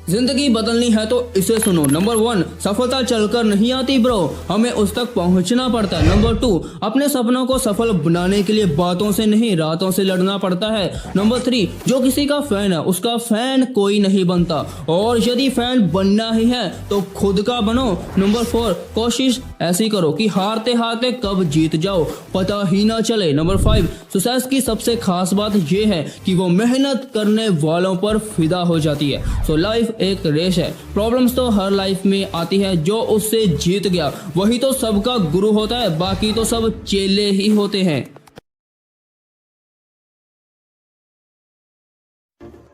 जिंदगी बदलनी है तो इसे सुनो। नंबर 1, सफलता चलकर नहीं आती ब्रो, हमें उस तक पहुंचना पड़ता है। नंबर 2, अपने सपनों को सफल बनाने के लिए बातों से नहीं रातों से लड़ना पड़ता है। नंबर 3, जो किसी का फैन है उसका फैन कोई नहीं बनता, और यदि फैन बनना ही है तो खुद का बनो। नंबर 4, कोशिश ऐसी करो कि हारते हारते कब जीत जाओ पता ही ना चले। नंबर 5, सक्सेस की सबसे खास बात यह है कि वो मेहनत करने वालों पर फिदा हो जाती है। सो लाइफ एक रेस है, प्रॉब्लम्स तो हर लाइफ में आती है, जो उससे जीत गया वही तो सबका गुरु होता है, बाकी तो सब चेले ही होते हैं।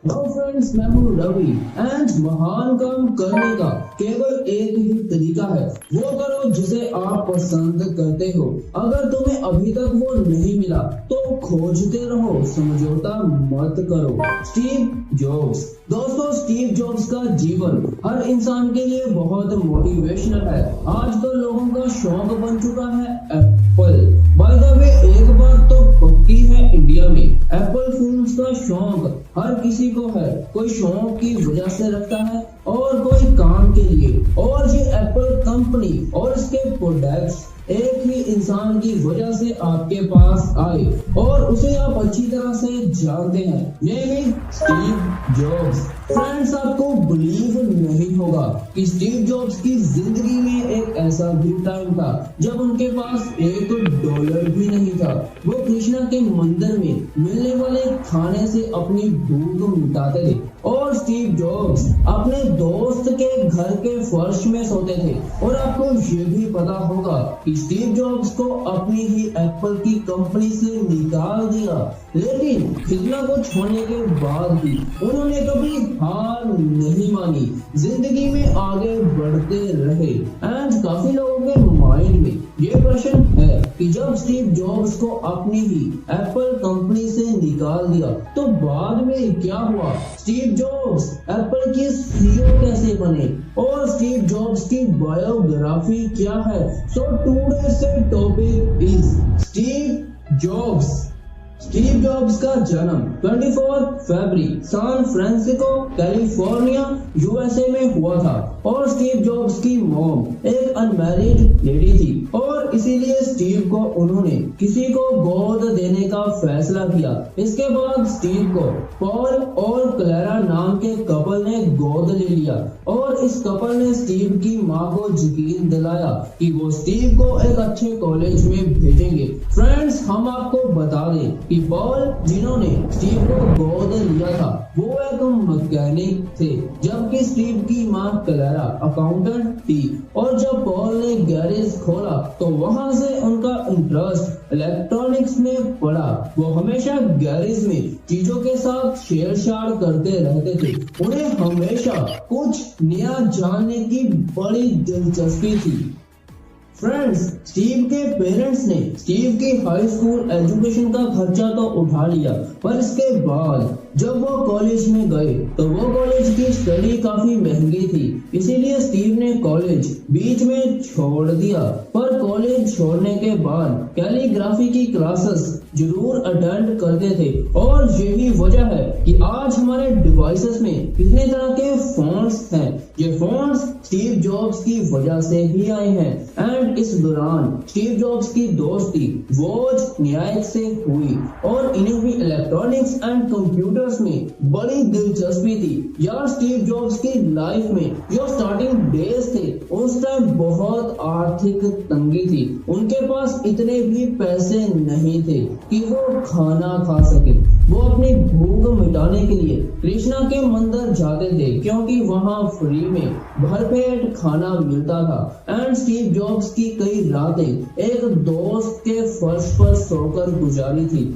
हेलो फ्रेंड्स, मैं हूँ रवि एंड महान काम करने का केवल एक ही तरीका है, वो करो जिसे आप पसंद करते हो। अगर तुम्हें अभी तक वो नहीं मिला तो खोजते रहो, समझौता मत करो। Steve jobs. दोस्तों, स्टीव जॉब्स का जीवन हर इंसान के लिए बहुत मोटिवेशनल है। आजकल लोगों का शौक बन चुका है एप्पल। बाय द वे, एक बात तो पक्की है, इंडिया में एप्पल फोन्स का शौक हर किसी को है। कोई शौक की वजह से रखता है और कोई काम के लिए। और ये एप्पल कंपनी और इसके प्रोडक्ट्स एक ही इंसान की वजह से आपके पास आए और उसे आप अच्छी तरह से जानते हैं, यानी स्टीव जॉब्स। फ्रेंड्स, आपको बिलीव नहीं होगा कि स्टीव जॉब्स की जिंदगी में एक ऐसा भी टाइम था जब उनके पास $1 भी नहीं था। वो कृष्णा के मंदिर में मिलने वाले खाने से अपनी भूख मिटाते थे, और स्टीव जॉब्स अपने दोस्त के घर के फर्श में सोते थे। और आपको ये भी पता होगा कि स्टीव जॉब्स को अपनी ही एप्पल की कंपनी से निकाल दिया, लेकिन कृष्णा को छोड़ने के बाद भी उन्होंने कभी हार नहीं मानी, जिंदगी में आगे बढ़ते रहे। एंड काफी लोगों के माइंड में ये प्रश्न है कि जब स्टीव जॉब्स को अपनी ही एप्पल कंपनी से निकाल दिया तो बाद में क्या हुआ? स्टीव जॉब्स एप्पल के सीईओ कैसे बने और स्टीव जॉब्स की बायोग्राफी क्या है? सो टुडे से topic is Steve jobs. Steve jobs का जन्म 24 फरवरी सैन फ्रांसिस्को कैलिफोर्निया यूएसए में हुआ था, और स्टीव जॉब्स की मॉम एक अनमैरिड लेडी थी, और इसीलिए स्टीव को उन्होंने किसी को गोद देने का फैसला किया। इसके बाद स्टीव को पॉल और क्लेरा नाम के कपल ने गोद ले लिया, और इस कपल ने स्टीव की मां को यकीन दिलाया कि वो स्टीव को एक अच्छे कॉलेज में भेजेंगे। फ्रेंड्स, हम आपको बता दें कि पॉल जिन्होंने स्टीव को गोद लिया था वो एक मैकेनिक थे, जबकि स्टीव की मां क्लेरा अकाउंटेंट थी। और जब पॉल ने गैरेज खोला तो वहां से उनका इंटरेस्ट इलेक्ट्रॉनिक्स में पड़ा। वो हमेशा गैरेज में चीजों के साथ छेड़छाड़ करते रहते थे। उन्हें हमेशा कुछ नया जानने की बड़ी दिलचस्पी थी। फ्रेंड्स, स्टीव के पेरेंट्स ने स्टीव की हाई स्कूल एजुकेशन का खर्चा तो उठा लिया, पर इसके बाद जब वो कॉलेज में गए तो वो कॉलेज की स्टडी काफी महंगी थी, इसीलिए स्टीव ने कॉलेज बीच में छोड़ दिया। पर कॉलेज छोड़ने के बाद कैलीग्राफी की क्लासेस जरूर अटेंड करते थे, और यही वजह है कि आज हमारे डिवाइसेस में कितने तरह के फोन्स हैं। ये फोन्स स्टीव जॉब्स की वजह से ही आए हैं। एंड इस दौरान स्टीव जॉब्स की दोस्ती वोज न्यायिक से हुई, और इन्हें भी इलेक्ट्रॉनिक्स एंड कंप्यूटर्स में बड़ी दिलचस्पी थी। यार, स्टीव जॉब्स की लाइफ में जो स्टार्टिंग डेज थे उस टाइम बहुत आर्थिक तंगी थी। उनके पास इतने भी पैसे नहीं थे कि वो खाना खा सके। वो अपनी भूख मिटाने के लिए कृष्णा के मंदिर जाते थे, क्योंकि वहां फ्री में भरपेट खाना मिलता था। एंड स्टीव जॉब्स की कई रातें एक दोस्त के फर्श पर सोकर गुजारी थी।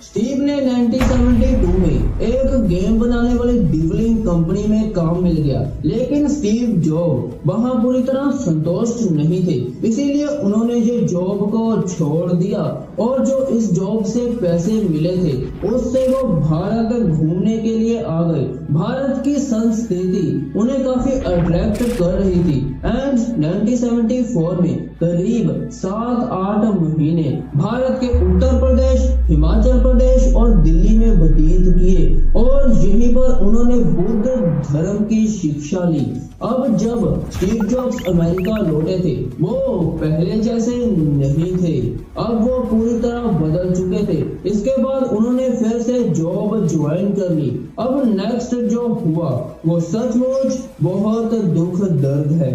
स्टीव ने 1972 में एक गेम बनाने वाली डिवलिंग कंपनी में काम मिल गया, लेकिन स्टीव जॉब वहां पूरी तरह संतुष्ट नहीं थे, इसीलिए उन्होंने ये जॉब को छोड़ दिया। और जो इस जॉब से पैसे मिले थे उससे वो भारत घूमने के लिए आ गए। भारत की संस्कृति उन्हें काफी अट्रैक्ट कर रही थी। एंड 1974 में करीब 7-8 महीने भारत के उत्तर प्रदेश, हिमाचल प्रदेश और दिल्ली में व्यतीत किए, और यहीं पर उन्होंने बुद्ध धर्म की शिक्षा ली। अब जब स्टीव जॉब्स अमेरिका लौटे थे, वो पहले जैसे नहीं थे। अब वो पूरी तरह बदल चुके थे। इसके बाद उन्होंने फिर से जॉब ज्वाइन कर ली। अब नेक्स्ट जो हुआ वो सचमुच बहुत दुख दर्द है।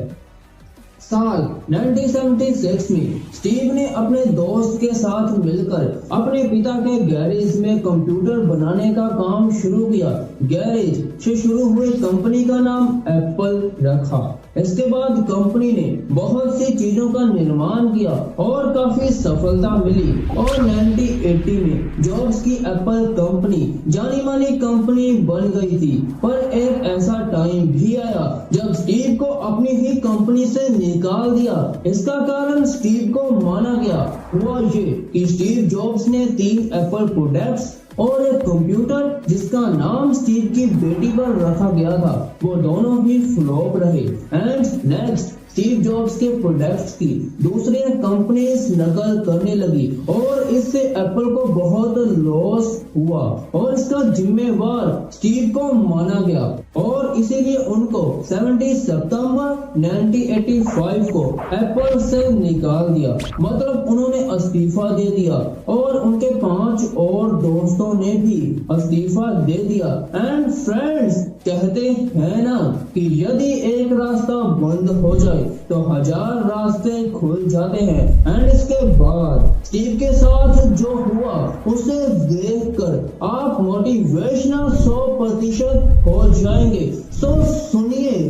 साल 1976 में स्टीव ने अपने दोस्त के साथ मिलकर अपने पिता के गैरेज में कंप्यूटर बनाने का काम शुरू किया। गैरेज से शुरू हुई कंपनी का नाम एप्पल रखा। इसके बाद कंपनी ने बहुत सी चीजों का निर्माण किया और काफी सफलता मिली और 1980 में जॉब्स की एप्पल कंपनी जानी मानी कंपनी बन गई थी। पर एक ऐसा टाइम भी आया जब स्टीव को अपनी ही कंपनी से निकाल दिया। इसका कारण स्टीव को माना गया हुआ ये कि स्टीव जॉब्स ने 3 एप्पल प्रोडक्ट्स और एक कंप्यूटर जिसका नाम स्टीव की बेटी पर रखा गया था, वो दोनों ही फ्लॉप रहे। एंड नेक्स्ट स्टीव जॉब्स के प्रोडक्ट्स की दूसरी कंपनीज नकल करने लगी और इससे एप्पल को बहुत लॉस हुआ और इसका जिम्मेवार स्टीव को माना गया और इसीलिए उनको 70 सितंबर 1985 को एप्पल से निकाल दिया। मतलब उन्होंने इस्तीफा दे दिया और उनके 5 और दोस्तों ने भी इस्तीफा दे दिया। एंड फ्रेंड्स, कहते हैं ना कि यदि एक रास्ता बंद हो जाए तो 1000 रास्ते खुल जाते हैं। एंड इसके बाद स्टीव के साथ जो हुआ उसे देखकर आप मोटिवेशनल 100% हो जाएंगे। सो सुनिए,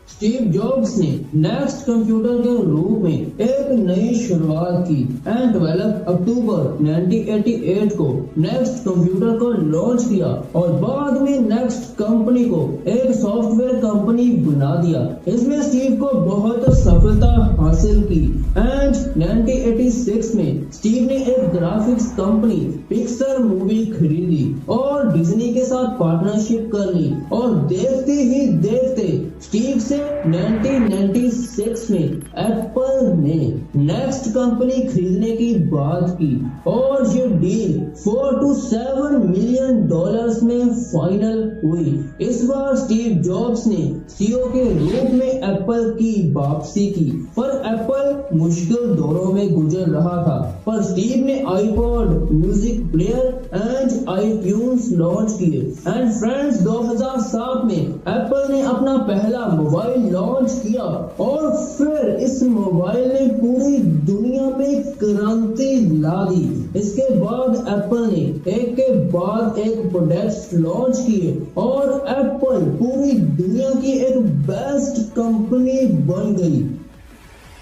स्टीव जॉब्स ने नेक्स्ट कंप्यूटर के रूप में एक नई शुरुआत की एंड 12 अक्टूबर 1988 को नेक्स्ट कंप्यूटर को लॉन्च किया और बाद में नेक्स्ट कंपनी को एक सॉफ्टवेयर कंपनी बना दिया। इसमें स्टीव को बहुत सफलता हासिल की एंड 1986 में स्टीव ने एक ग्राफिक्स कंपनी पिक्सर मूवी खरीदी और डिज्नी के साथ पार्टनरशिप कर ली और देखते ही देखते स्टीव से 1996 में एप्पल ने नेक्स्ट कंपनी खरीदने की बात की और ये डील 4 to 7 मिलियन डॉलर्स में फाइनल हुई। इस बार स्टीव जॉब्स ने सीईओ के रूप में एप्पल की वापसी की, पर एप्पल मुश्किल दौरों में गुजर रहा था। पर स्टीव ने iPod, music player and iTunes launch किए। एंड फ्रेंड्स, 2007 में एप्पल ने अपना पहला मोबाइल लॉन्च किया और फिर इस मोबाइल ने पूरी दुनिया में क्रांति ला दी। इसके बाद एप्पल ने एक के बाद एक प्रोडक्ट्स लॉन्च किए और एप्पल पूरी दुनिया की एक बेस्ट कंपनी बन गई।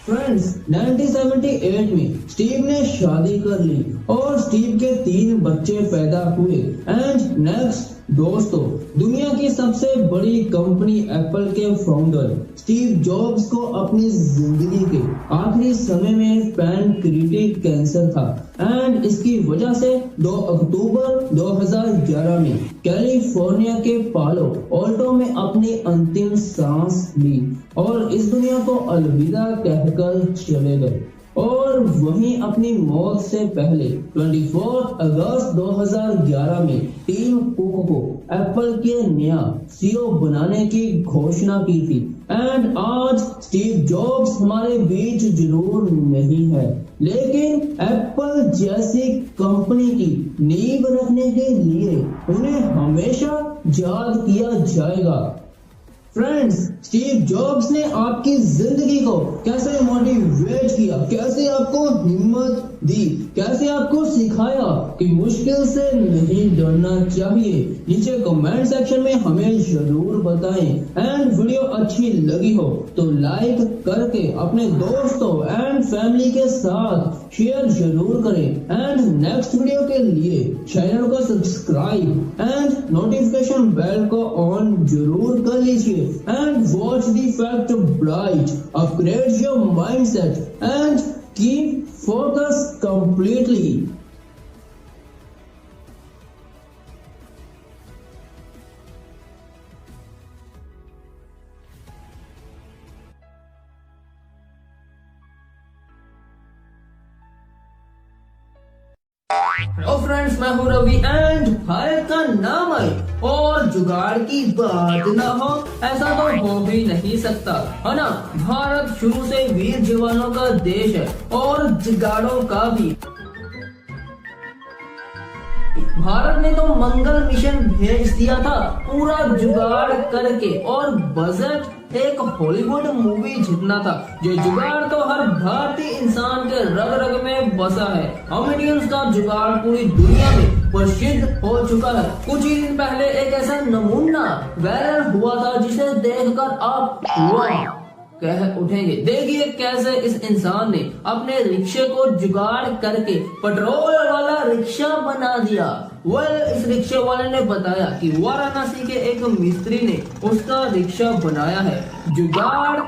फ्रेंड्स, 1978 में स्टीव ने शादी कर ली और स्टीव के 3 बच्चे पैदा हुए। एंड नेक्स्ट दोस्तों, दुनिया की सबसे बड़ी कंपनी एप्पल के फाउंडर स्टीव जॉब्स को अपनी जिंदगी के आखिरी समय में पैनक्रियाटिक कैंसर था एंड इसकी वजह से 2 अक्टूबर 2011 में कैलिफोर्निया के पालो ऑल्टो में अपनी अंतिम सांस ली और इस दुनिया को अलविदा कहकर चले गए। और वहीं अपनी मौत से पहले 24 अगस्त 2011 में टीम कुक को एप्पल के नया सीईओ बनाने की घोषणा की थी। एंड आज स्टीव जॉब्स हमारे बीच जरूर नहीं है, लेकिन एप्पल जैसी कंपनी की नींव रखने के लिए उन्हें हमेशा याद किया जाएगा। फ्रेंड्स, स्टीव जॉब्स ने आपकी जिंदगी को कैसे मोटिवेट किया, कैसे आपको हिम्मत दी, कैसे आपको सिखाया कि मुश्किल से नहीं डरना चाहिए, नीचे कमेंट सेक्शन में हमें जरूर बताएं। एंड वीडियो अच्छी लगी हो तो लाइक करके अपने दोस्तों एंड फैमिली के साथ शेयर जरूर करें। एंड नेक्स्ट वीडियो के लिए चैनल को सब्सक्राइब एंड नोटिफिकेशन बेल को ऑन जरूर कर लीजिए। And watch the fact bright, upgrade your mindset and keep focus completely. Hello friends, मैं हूं रवि एंड भारत का नाम आए और जुगाड़ की बात ना हो, ऐसा तो हो ही नहीं सकता, है ना। भारत शुरू से वीर जवानों का देश है और जुगाड़ों का भी। भारत ने तो मंगल मिशन भेज दिया था पूरा जुगाड़ करके, और बजट एक हॉलीवुड मूवी जितना था। जो जुगाड़ तो हर भारतीय इंसान के रग रग में बसा है। हम इंडियंस का जुगाड़ पूरी दुनिया में प्रसिद्ध हो चुका है। कुछ ही दिन पहले एक ऐसा नमूना वायरल हुआ था जिसे देखकर आप वाह कह उठेंगे। देखिए कैसे इस इंसान ने अपने रिक्शे को जुगाड़ करके पेट्रोल वाला रिक्शा बना दिया। इस रिक्शे वाले ने बताया कि वाराणसी के एक मिस्त्री ने उसका रिक्शा बनाया है जुगाड़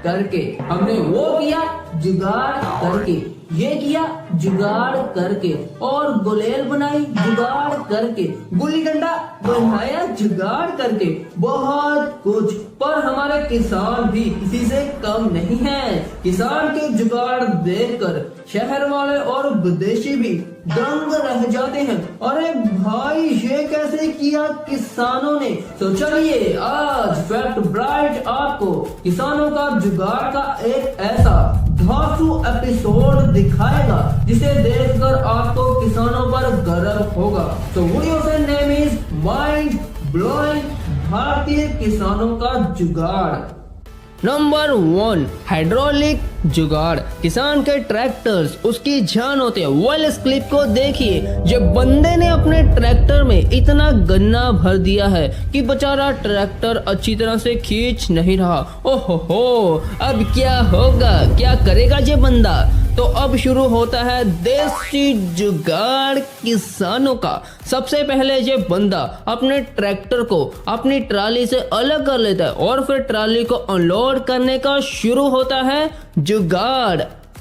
करके। हमने वो किया जुगाड़ करके, ये किया जुगाड़ करके, और गुलेल बनाई जुगाड़ करके, गुल्ली डंडा बनाया जुगाड़ करके, बहुत कुछ। पर हमारे किसान भी इसी से कम नहीं है। किसान के जुगाड़ देखकर शहर वाले और विदेशी भी दंग रह जाते हैं। अरे भाई ये कैसे किया किसानों ने। तो चलिए आज फैक्ट ब्राइट आपको किसानों का जुगाड़ का एक ऐसा धांसू एपिसोड दिखाएगा जिसे देखकर आपको किसानों पर गर्व होगा। तो वीडियो से नेम इज माइंड ब्लोइंग भारतीय किसानों का जुगाड़। नंबर 1, हाइड्रोलिक जुगाड़। किसान के ट्रैक्टर्स उसकी जान होते हैं। वेल इस क्लिप को देखिए। जब बंदे ने अपने ट्रैक्टर में इतना गन्ना भर दिया है कि बेचारा ट्रैक्टर अच्छी तरह से खींच नहीं रहा। ओहो, अब क्या होगा, क्या करेगा ये बंदा। तो अब शुरू होता है देसी जुगाड़ किसानों का। सबसे पहले ये बंदा अपने ट्रैक्टर को अपनी ट्राली से अलग कर लेता है और फिर ट्राली को अनलोड करने का शुरू होता है जुगाड़।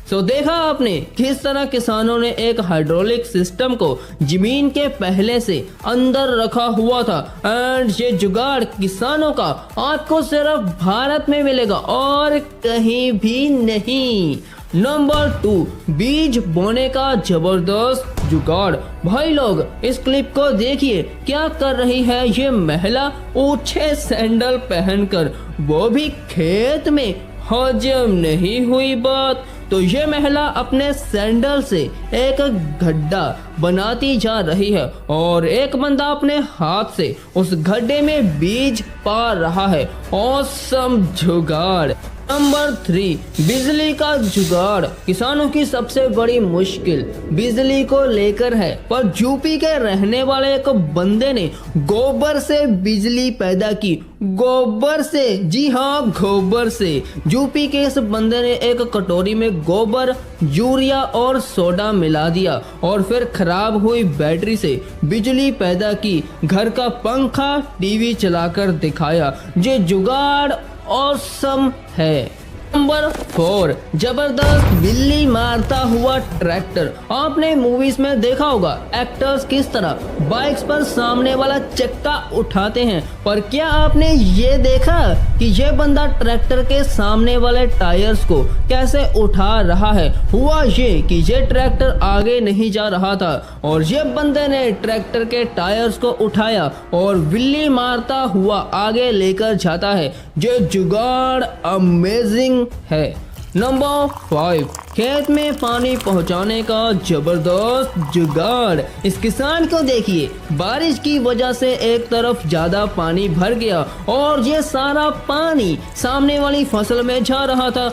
तो देखा आपने किस तरह किसानों ने एक हाइड्रोलिक सिस्टम को जमीन के पहले से अंदर रखा हुआ था। एंड ये जुगाड़ किसानों का आपको सिर्फ भारत में मिलेगा और कहीं भी नहीं। नंबर 2, बीज बोने का जबरदस्त जुगाड़। भाई लोग इस क्लिप को देखिए। क्या कर रही है ये महिला ऊंचे सैंडल पहनकर, वो भी खेत में। हजम नहीं हुई बात। तो ये महिला अपने सैंडल से एक गड्ढा बनाती जा रही है और एक बंदा अपने हाथ से उस गड्ढे में बीज पा रहा है। ऑसम जुगाड़। नंबर 3, बिजली का जुगाड़। किसानों की सबसे बड़ी मुश्किल बिजली को लेकर है, पर यूपी के रहने वाले एक बंदे ने गोबर से बिजली पैदा की। गोबर से, जी हाँ गोबर से। यूपी के इस बंदे ने एक कटोरी में गोबर, यूरिया और सोडा मिला दिया और फिर खराब हुई बैटरी से बिजली पैदा की। घर का पंखा, टीवी चलाकर दिखाया। ये जुगाड़ ऑसम है। नंबर 4, जबरदस्त बिल्ली मारता हुआ ट्रैक्टर। आपने मूवीज में देखा होगा एक्टर्स किस तरह बाइक्स पर सामने वाला चक्का उठाते हैं, पर क्या आपने ये देखा कि ये बंदा ट्रैक्टर के सामने वाले टायर्स को कैसे उठा रहा है। हुआ ये कि ये ट्रैक्टर आगे नहीं जा रहा था और ये बंदे ने ट्रैक्टर के टायर्स को उठाया और बिल्ली मारता हुआ आगे लेकर जाता है। ये जुगाड़ अमेजिंग है। नंबर 5, खेत में पानी पहुंचाने का जबरदस्त जुगाड़। इस किसान को देखिए, बारिश की वजह से एक तरफ ज्यादा पानी भर गया और ये सारा पानी सामने वाली फसल में जा रहा था।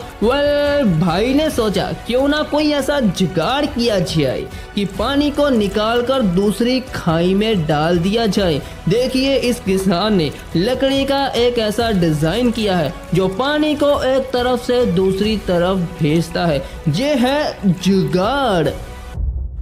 भाई ने सोचा क्यों ना कोई ऐसा जुगाड़ किया जाए कि पानी को निकालकर दूसरी खाई में डाल दिया जाए। देखिए इस किसान ने लकड़ी का एक ऐसा डिजाइन किया है जो पानी को एक तरफ से दूसरी तरफ भेजता है। ये है जुगाड़।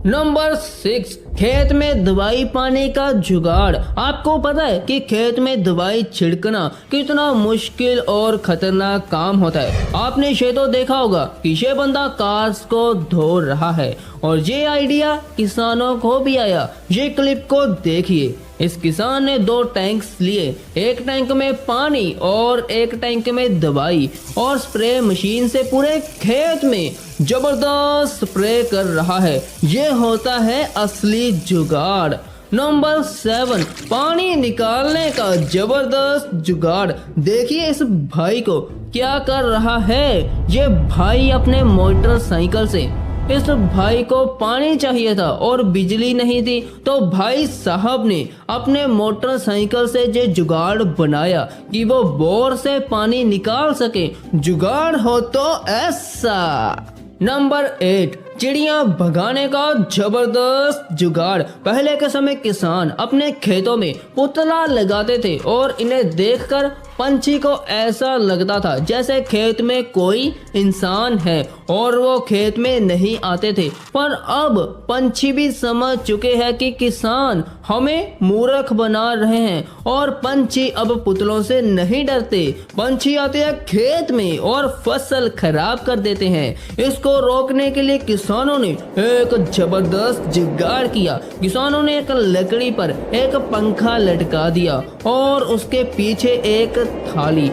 नंबर 6, खेत में दवाई पाने का जुगाड़। आपको पता है कि खेत में दवाई छिड़कना कितना मुश्किल और खतरनाक काम होता है। आपने ये तो देखा होगा कि ये बंदा कार्स को धो रहा है और ये आइडिया किसानों को भी आया। ये क्लिप को देखिए। इस किसान ने 2 टैंक्स लिए, एक टैंक में पानी और एक टैंक में दवाई, और स्प्रे मशीन से पूरे खेत में जबरदस्त स्प्रे कर रहा है। ये होता है असली जुगाड़। नंबर 7, पानी निकालने का जबरदस्त जुगाड़। देखिए इस भाई को क्या कर रहा है। ये भाई अपने मोटरसाइकिल से, इस भाई को पानी चाहिए था और बिजली नहीं थी, तो भाई साहब ने अपने मोटरसाइकिल से जो जुगाड़ बनाया कि वो बोर से पानी निकाल सके। जुगाड़ हो तो ऐसा। नंबर 8, चिड़िया भगाने का जबरदस्त जुगाड़। पहले के समय किसान अपने खेतों में पुतला लगाते थे और इन्हें देखकर पंछी को ऐसा लगता था जैसे खेत में कोई इंसान है और वो खेत में नहीं आते थे। पर अब पंछी भी समझ चुके हैं कि किसान हमें मूर्ख बना रहे हैं और पंछी अब पुतलों से नहीं डरते। पंछी आते हैं खेत में और फसल खराब कर देते हैं। इसको रोकने के लिए किसानों ने एक जबरदस्त जुगाड़ किया। किसानों ने एक लकड़ी पर एक पंखा लटका दिया और उसके पीछे एक थाली।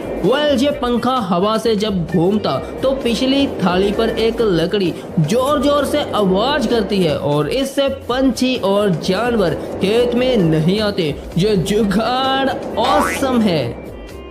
ये पंखा हवा से जब घूमता तो पिछली थाली पर एक लकड़ी जोर जोर से आवाज करती है और इससे पंछी और जानवर खेत में नहीं आते। ये जुगाड़ ऑसम है।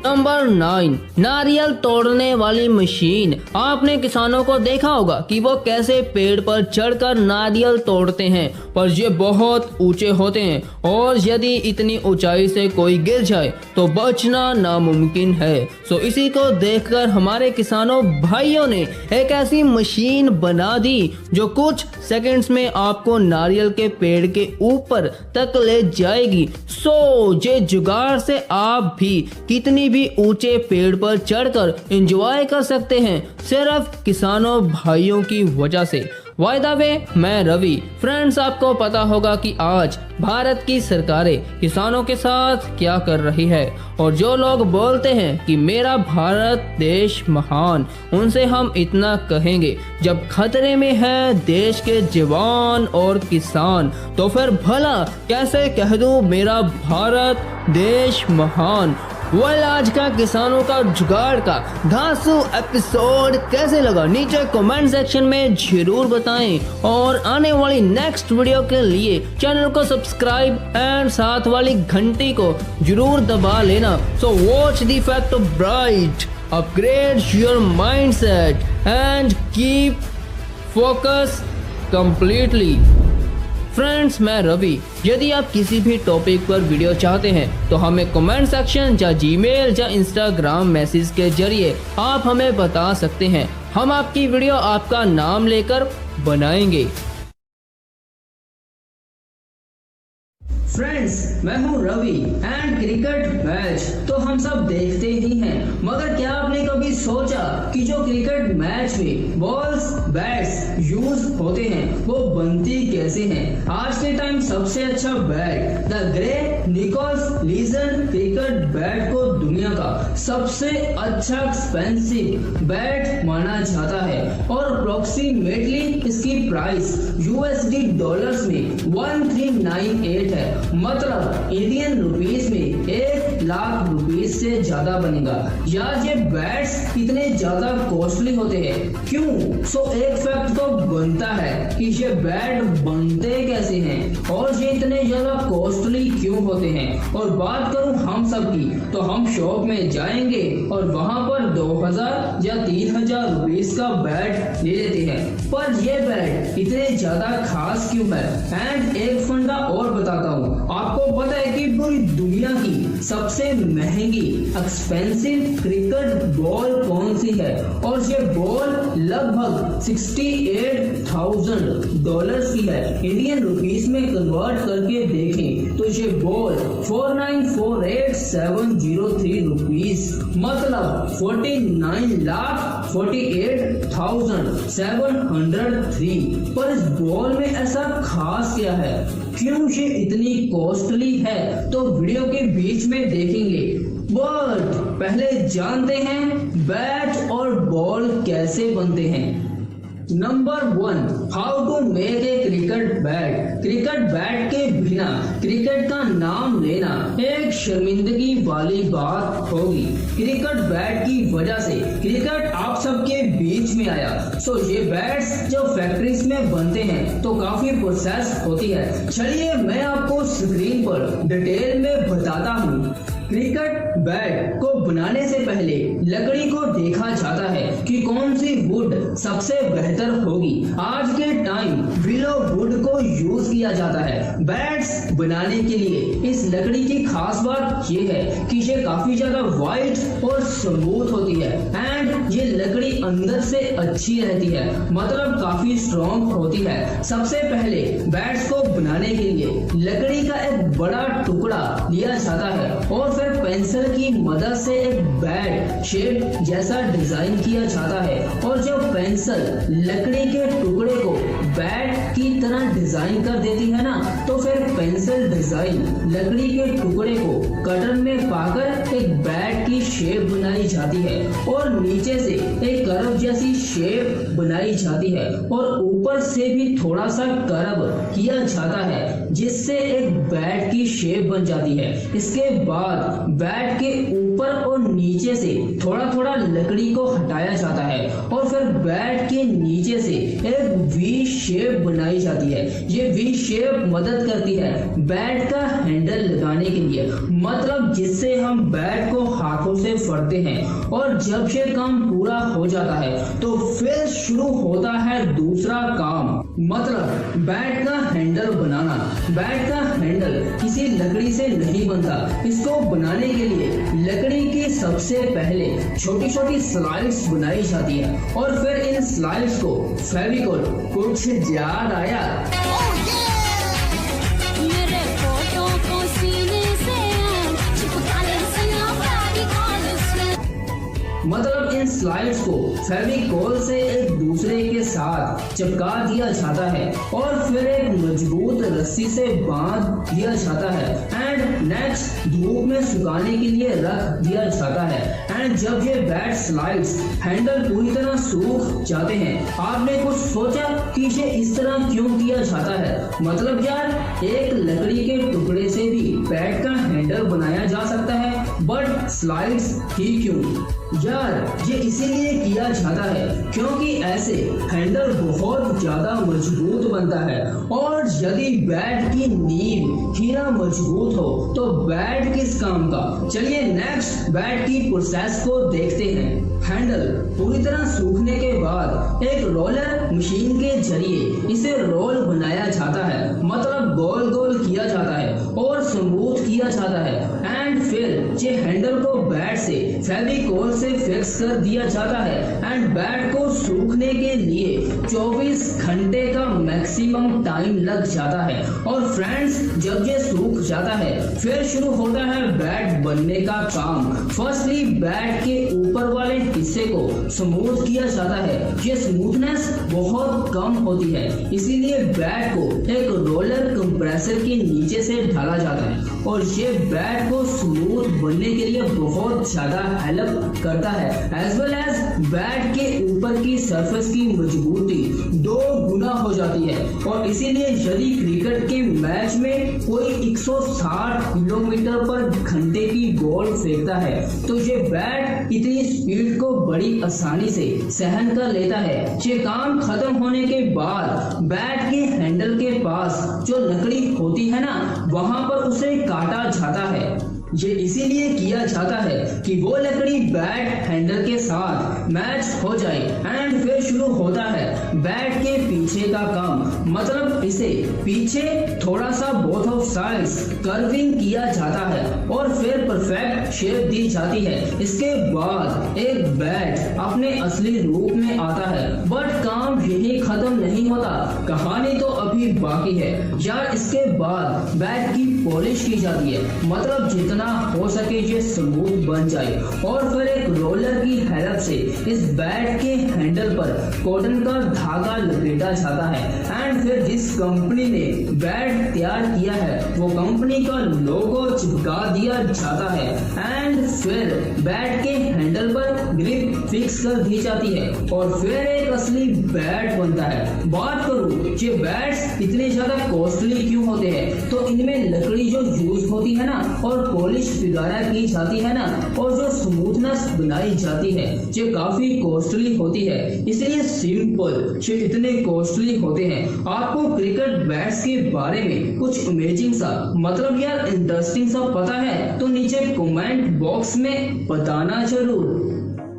नंबर 9, नारियल तोड़ने वाली मशीन। आपने किसानों को देखा होगा कि वो कैसे पेड़ पर चढ़कर नारियल तोड़ते हैं, पर ये बहुत ऊंचे होते हैं और यदि इतनी ऊंचाई से कोई गिर जाए तो बचना नामुमकिन है। सो इसी को देखकर हमारे किसानों भाइयों ने एक ऐसी मशीन बना दी जो कुछ सेकंड्स में आपको नारियल के पेड़ के ऊपर तक ले जाएगी। सो ये जुगाड़ से आप भी कितनी भी ऊंचे पेड़ पर चढ़कर एंजॉय कर सकते हैं, सिर्फ किसानों भाइयों की वजह से। बाय द वे, मैं रवि। फ्रेंड्स, आपको पता होगा कि आज भारत की सरकारें किसानों के साथ क्या कर रही है, और जो लोग बोलते हैं कि मेरा भारत देश महान, उनसे हम इतना कहेंगे, जब खतरे में है देश के जवान और किसान, तो फिर भला कैसे कह दूं मेरा भारत देश महान। आज का किसानों का जुगाड़ का धांसू एपिसोड कैसे लगा नीचे कमेंट सेक्शन में जरूर बताएं, और आने वाली नेक्स्ट वीडियो के लिए चैनल को सब्सक्राइब एंड साथ वाली घंटी को जरूर दबा लेना। So watch the fact of bright, upgrade your mindset and keep focus completely. Friends, मैं रवि। यदि आप किसी भी टॉपिक पर वीडियो चाहते हैं तो हमें कमेंट सेक्शन या जीमेल या इंस्टाग्राम मैसेज के जरिए आप हमें बता सकते हैं। हम आपकी वीडियो आपका नाम लेकर बनाएंगे। फ्रेंड्स, मैं हूं रवि एंड क्रिकेट मैच तो हम सब देखते ही हैं, मगर क्या आपने कभी सोचा कि जो क्रिकेट मैच में बॉल्स बैट्स यूज होते हैं वो बनती कैसे हैं? आज के टाइम सबसे अच्छा bat the grey Nichols legend cricket bat को दुनिया का सबसे अच्छा एक्सपेंसिव बैट माना जाता है और अप्रोक्सीमेटली इसकी प्राइस USD डॉलर्स में 1398 है। मतलब इंडियन रुपीस में 1 लाख रुपीस से ज्यादा बनेगा। यार, ये बैट्स इतने ज्यादा कॉस्टली होते हैं क्यों? सो एक फैक्ट तो बनता है कि ये बैट बनते कैसे हैं और ये इतने ज्यादा कॉस्टली क्यों होते हैं। और बात करूं हम सब की, तो हम शॉप में जाएंगे और वहां पर 2000 या 3000 रुपीस का बैट ले लेते हैं, पर ये बैट इतने ज्यादा खास क्यों है? एंड एक फंडा और बताता हूँ। आपको पता है कि पूरी दुनिया की सबसे महंगी एक्सपेंसिव क्रिकेट बॉल कौन सी है? और ये बॉल लगभग 68,000 डॉलर्स की है। इंडियन रुपीस में कन्वर्ट करके देखें तो ये बॉल 49,48,703 रुपीस, मतलब 49,48,703। पर इस बॉल में ऐसा खास क्या है? क्यों ये इतनी कॉस्टली है? तो वीडियो के बीच में देखेंगे। बट पहले जानते हैं बैट और बॉल कैसे बनते हैं। Number 1, how to make a cricket bat. Cricket bat के बिना क्रिकेट का नाम लेना एक शर्मिंदगी वाली बात होगी। क्रिकेट बैट की वजह से क्रिकेट आप सबके बीच में आया। सो ये बैट्स जो फैक्ट्रीज में बनते हैं तो काफी प्रोसेस होती है। चलिए मैं आपको स्क्रीन पर डिटेल में बताता हूँ। क्रिकेट बैट को बनाने से पहले लकड़ी को देखा जाता है कि कौन सी वुड सबसे बेहतर होगी। आज के टाइम विलो वुड को यूज किया जाता है बैट्स बनाने के लिए। इस लकड़ी की खास बात ये है कि ये काफी ज्यादा वाइट और स्मूथ होती है एंड ये लकड़ी अंदर से अच्छी रहती है, मतलब काफी स्ट्रॉन्ग होती है। सबसे पहले बैट्स को बनाने के लिए लकड़ी का एक बड़ा टुकड़ा लिया जाता है और फिर पेंसिल की मदद से एक बैट शेप जैसा डिजाइन किया जाता है। और जब पेंसिल लकड़ी के टुकड़े को बैट की तरह डिजाइन कर देती है ना, तो फिर पेंसिल डिजाइन लकड़ी के टुकड़े को कटर में पाकर एक बैट की शेप बनाई जाती है और नीचे से एक कर्व जैसी शेप बनाई जाती है और ऊपर से भी थोड़ा सा कर्व किया जाता है जिससे एक बैट की शेप बन जाती है। इसके बाद बैट के ऊपर और नीचे से थोड़ा थोड़ा लकड़ी को हटाया जाता है और फिर बैट के नीचे से एक वी शेप बनाई जाती है। ये वी शेप मदद करती है बैट का हैंडल लगाने के लिए, मतलब जिससे हम बैट को हाथों से फड़ते हैं। और जब ये काम पूरा हो जाता है तो फिर शुरू होता है दूसरा काम, मतलब बैट का हैंडल बनाना। बैट का हैंडल किसी लकड़ी से नहीं बनता। इसको बनाने के लिए लकड़ी की सबसे पहले छोटी छोटी स्लाइड्स बनाई जाती है और फिर इन स्लाइड्स को फेविकोल, कुछ याद आया? मेरे फोटो को सीने से चिपका ले सना प्यारी कॉलेज में। मतलब इन स्लाइड्स को फेविकोल से एक दूसरे के साथ चिपका दिया जाता है और फिर एक मजबूत रस्सी से बांध दिया जाता है एंड नेक्स्ट धूप में सुखाने के लिए रख दिया जाता है। एंड जब ये बैट स्लाइड्स हैंडल पूरी तरह सूख जाते हैं, आपने कुछ सोचा कि इसे इस तरह क्यों किया जाता है? मतलब यार एक लकड़ी के टुकड़े से भी बैट का हैंडल बनाया जा सकता है, बट स्लाइड्स ही क्यों? यार ये इसीलिए किया जाता है क्योंकि ऐसे हैंडल बहुत ज्यादा मजबूत बनता है और यदि बैट की नींव ही ना मजबूत हो तो बैट किस काम का। चलिए नेक्स्ट बैट की प्रोसेस को देखते हैं। हैंडल पूरी तरह सूखने के बाद एक रोलर मशीन के जरिए इसे रोल बनाया जाता है, मतलब गोल गोल किया जाता है और स्मूथ किया जाता है एंड फिर ये हैंडल को बैट से फेविकोल से फिक्स कर दिया जाता है एंड बैट को सूखने के लिए 24 घंटे का मैक्सिमम टाइम लग जाता है। और फ्रेंड्स जब ये सूख जाता है फिर शुरू होता है बैट बनने का काम। फर्स्टली बैट के ऊपर वाले हिस्से को स्मूथ किया जाता है। ये स्मूथनेस बहुत कम होती है, इसीलिए बैट को एक रोलर कंप्रेसर के नीचे से ढाला जाता है और ये बैट को स्मूथ बनने के लिए बहुत ज्यादा हेल्प करता है। एज वेल एज बैट के ऊपर की सरफेस की मजबूती 2 गुना हो जाती है और इसीलिए यदि क्रिकेट के मैच में कोई 160 किलोमीटर पर घंटे की बॉल फेंकता है तो ये बैट इतनी स्पीड को बड़ी आसानी से सहन कर लेता है। ये काम खत्म होने के बाद बैट के हैंडल के पास जो लकड़ी होती है ना, वहां पर उसे काटा जाता है। ये इसीलिए किया जाता है कि वो लकड़ी बैट हैंडल के साथ मैच हो जाए एंड फिर शुरू होता है बैट के पीछे का काम, मतलब इसे पीछे थोड़ा सा बोथ ऑफ साइड्स कर्विंग किया जाता है और फिर परफेक्ट शेप दी जाती है। इसके बाद एक बैट अपने असली रूप में आता है, बट काम यही खत्म नहीं होता, कहानी तो अभी बाकी है यार। इसके बाद बैट की पॉलिश की जाती है, मतलब जितना हो सके ये स्मूथ बन जाए। और फिर एक रोलर की हेल्प से इस बैट के हैंडल पर कॉटन का धागा लपेटा जाता है एंड फिर जिस कंपनी ने बैट तैयार किया है वो कंपनी का लोगो चिपका दिया जाता है एंड फिर बैट के हैंडल पर ग्रिप फिक्स कर दी जाती है और फिर एक असली बैट बनता है। बात करूं ये बैट्स इतने ज्यादा कॉस्टली क्यों होते हैं, तो इनमें लकड़ी जो यूज होती है ना और पॉलिश वगैरह की जाती है ना और जो स्मूथनेस बनाई जाती है ये काफी कॉस्टली होती है, इसलिए सिंपल ये इतने कॉस्टली होते हैं। आपको क्रिकेट बैट्स के बारे में कुछ अमेजिंग सा मतलब यार इंटरेस्टिंग सा पता है तो नीचे कमेंट बॉक्स में बताना जरूर।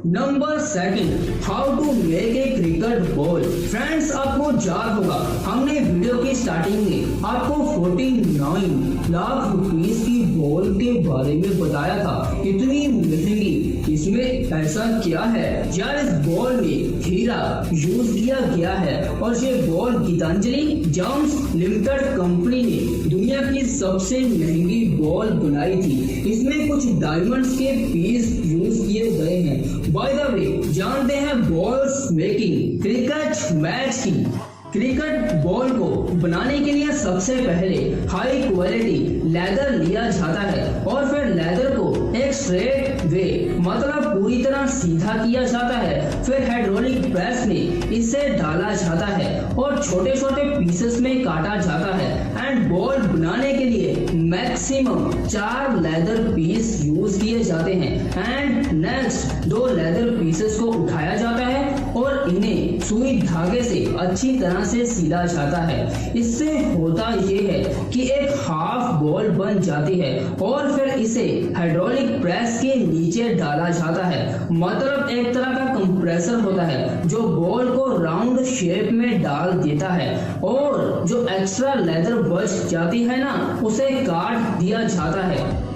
Number 2, how to make a cricket ball. Friends आपको याद होगा हमने वीडियो की स्टार्टिंग में आपको 49 लाख रुपीस की बॉल के बारे में बताया था, इतनी महंगी, इसमें ऐसा क्या है यार, इस बॉल में हीरा यूज किया गया है और ये ball Gitanjali gems limited company ने दुनिया की सबसे महंगी बॉल बनाई थी। इसमें कुछ डायमंड्स के पीस यूज किए गए हैं। बाय द वे जानते हैं बॉल्स मेकिंग क्रिकेट मैच की। क्रिकेट बॉल को बनाने के लिए सबसे पहले हाई क्वालिटी लेदर लिया जाता है और फिर लेदर को एक स्ट्रेट वे मतलब पूरी तरह सीधा किया जाता है, फिर हाइड्रोलिक प्रेस में इसे डाला जाता है और छोटे छोटे पीसेस में काटा जाता है एंड बॉल बनाने के लिए मैक्सिमम 4 लेदर पीस यूज किए जाते हैं एंड नेक्स्ट 2 लेदर पीसेस को उठाया जाता है और इन्हें सुई धागे से अच्छी तरह से सिला जाता है। इससे होता ये है कि एक हाफ बॉल बन जाती है और फिर इसे हाइड्रोलिक प्रेस के नीचे डाला जाता है, मतलब एक तरह का कंप्रेसर होता है जो बॉल को राउंड शेप में डाल देता है और जो एक्स्ट्रा लेदर बच जाती है ना उसे काट दिया जाता है।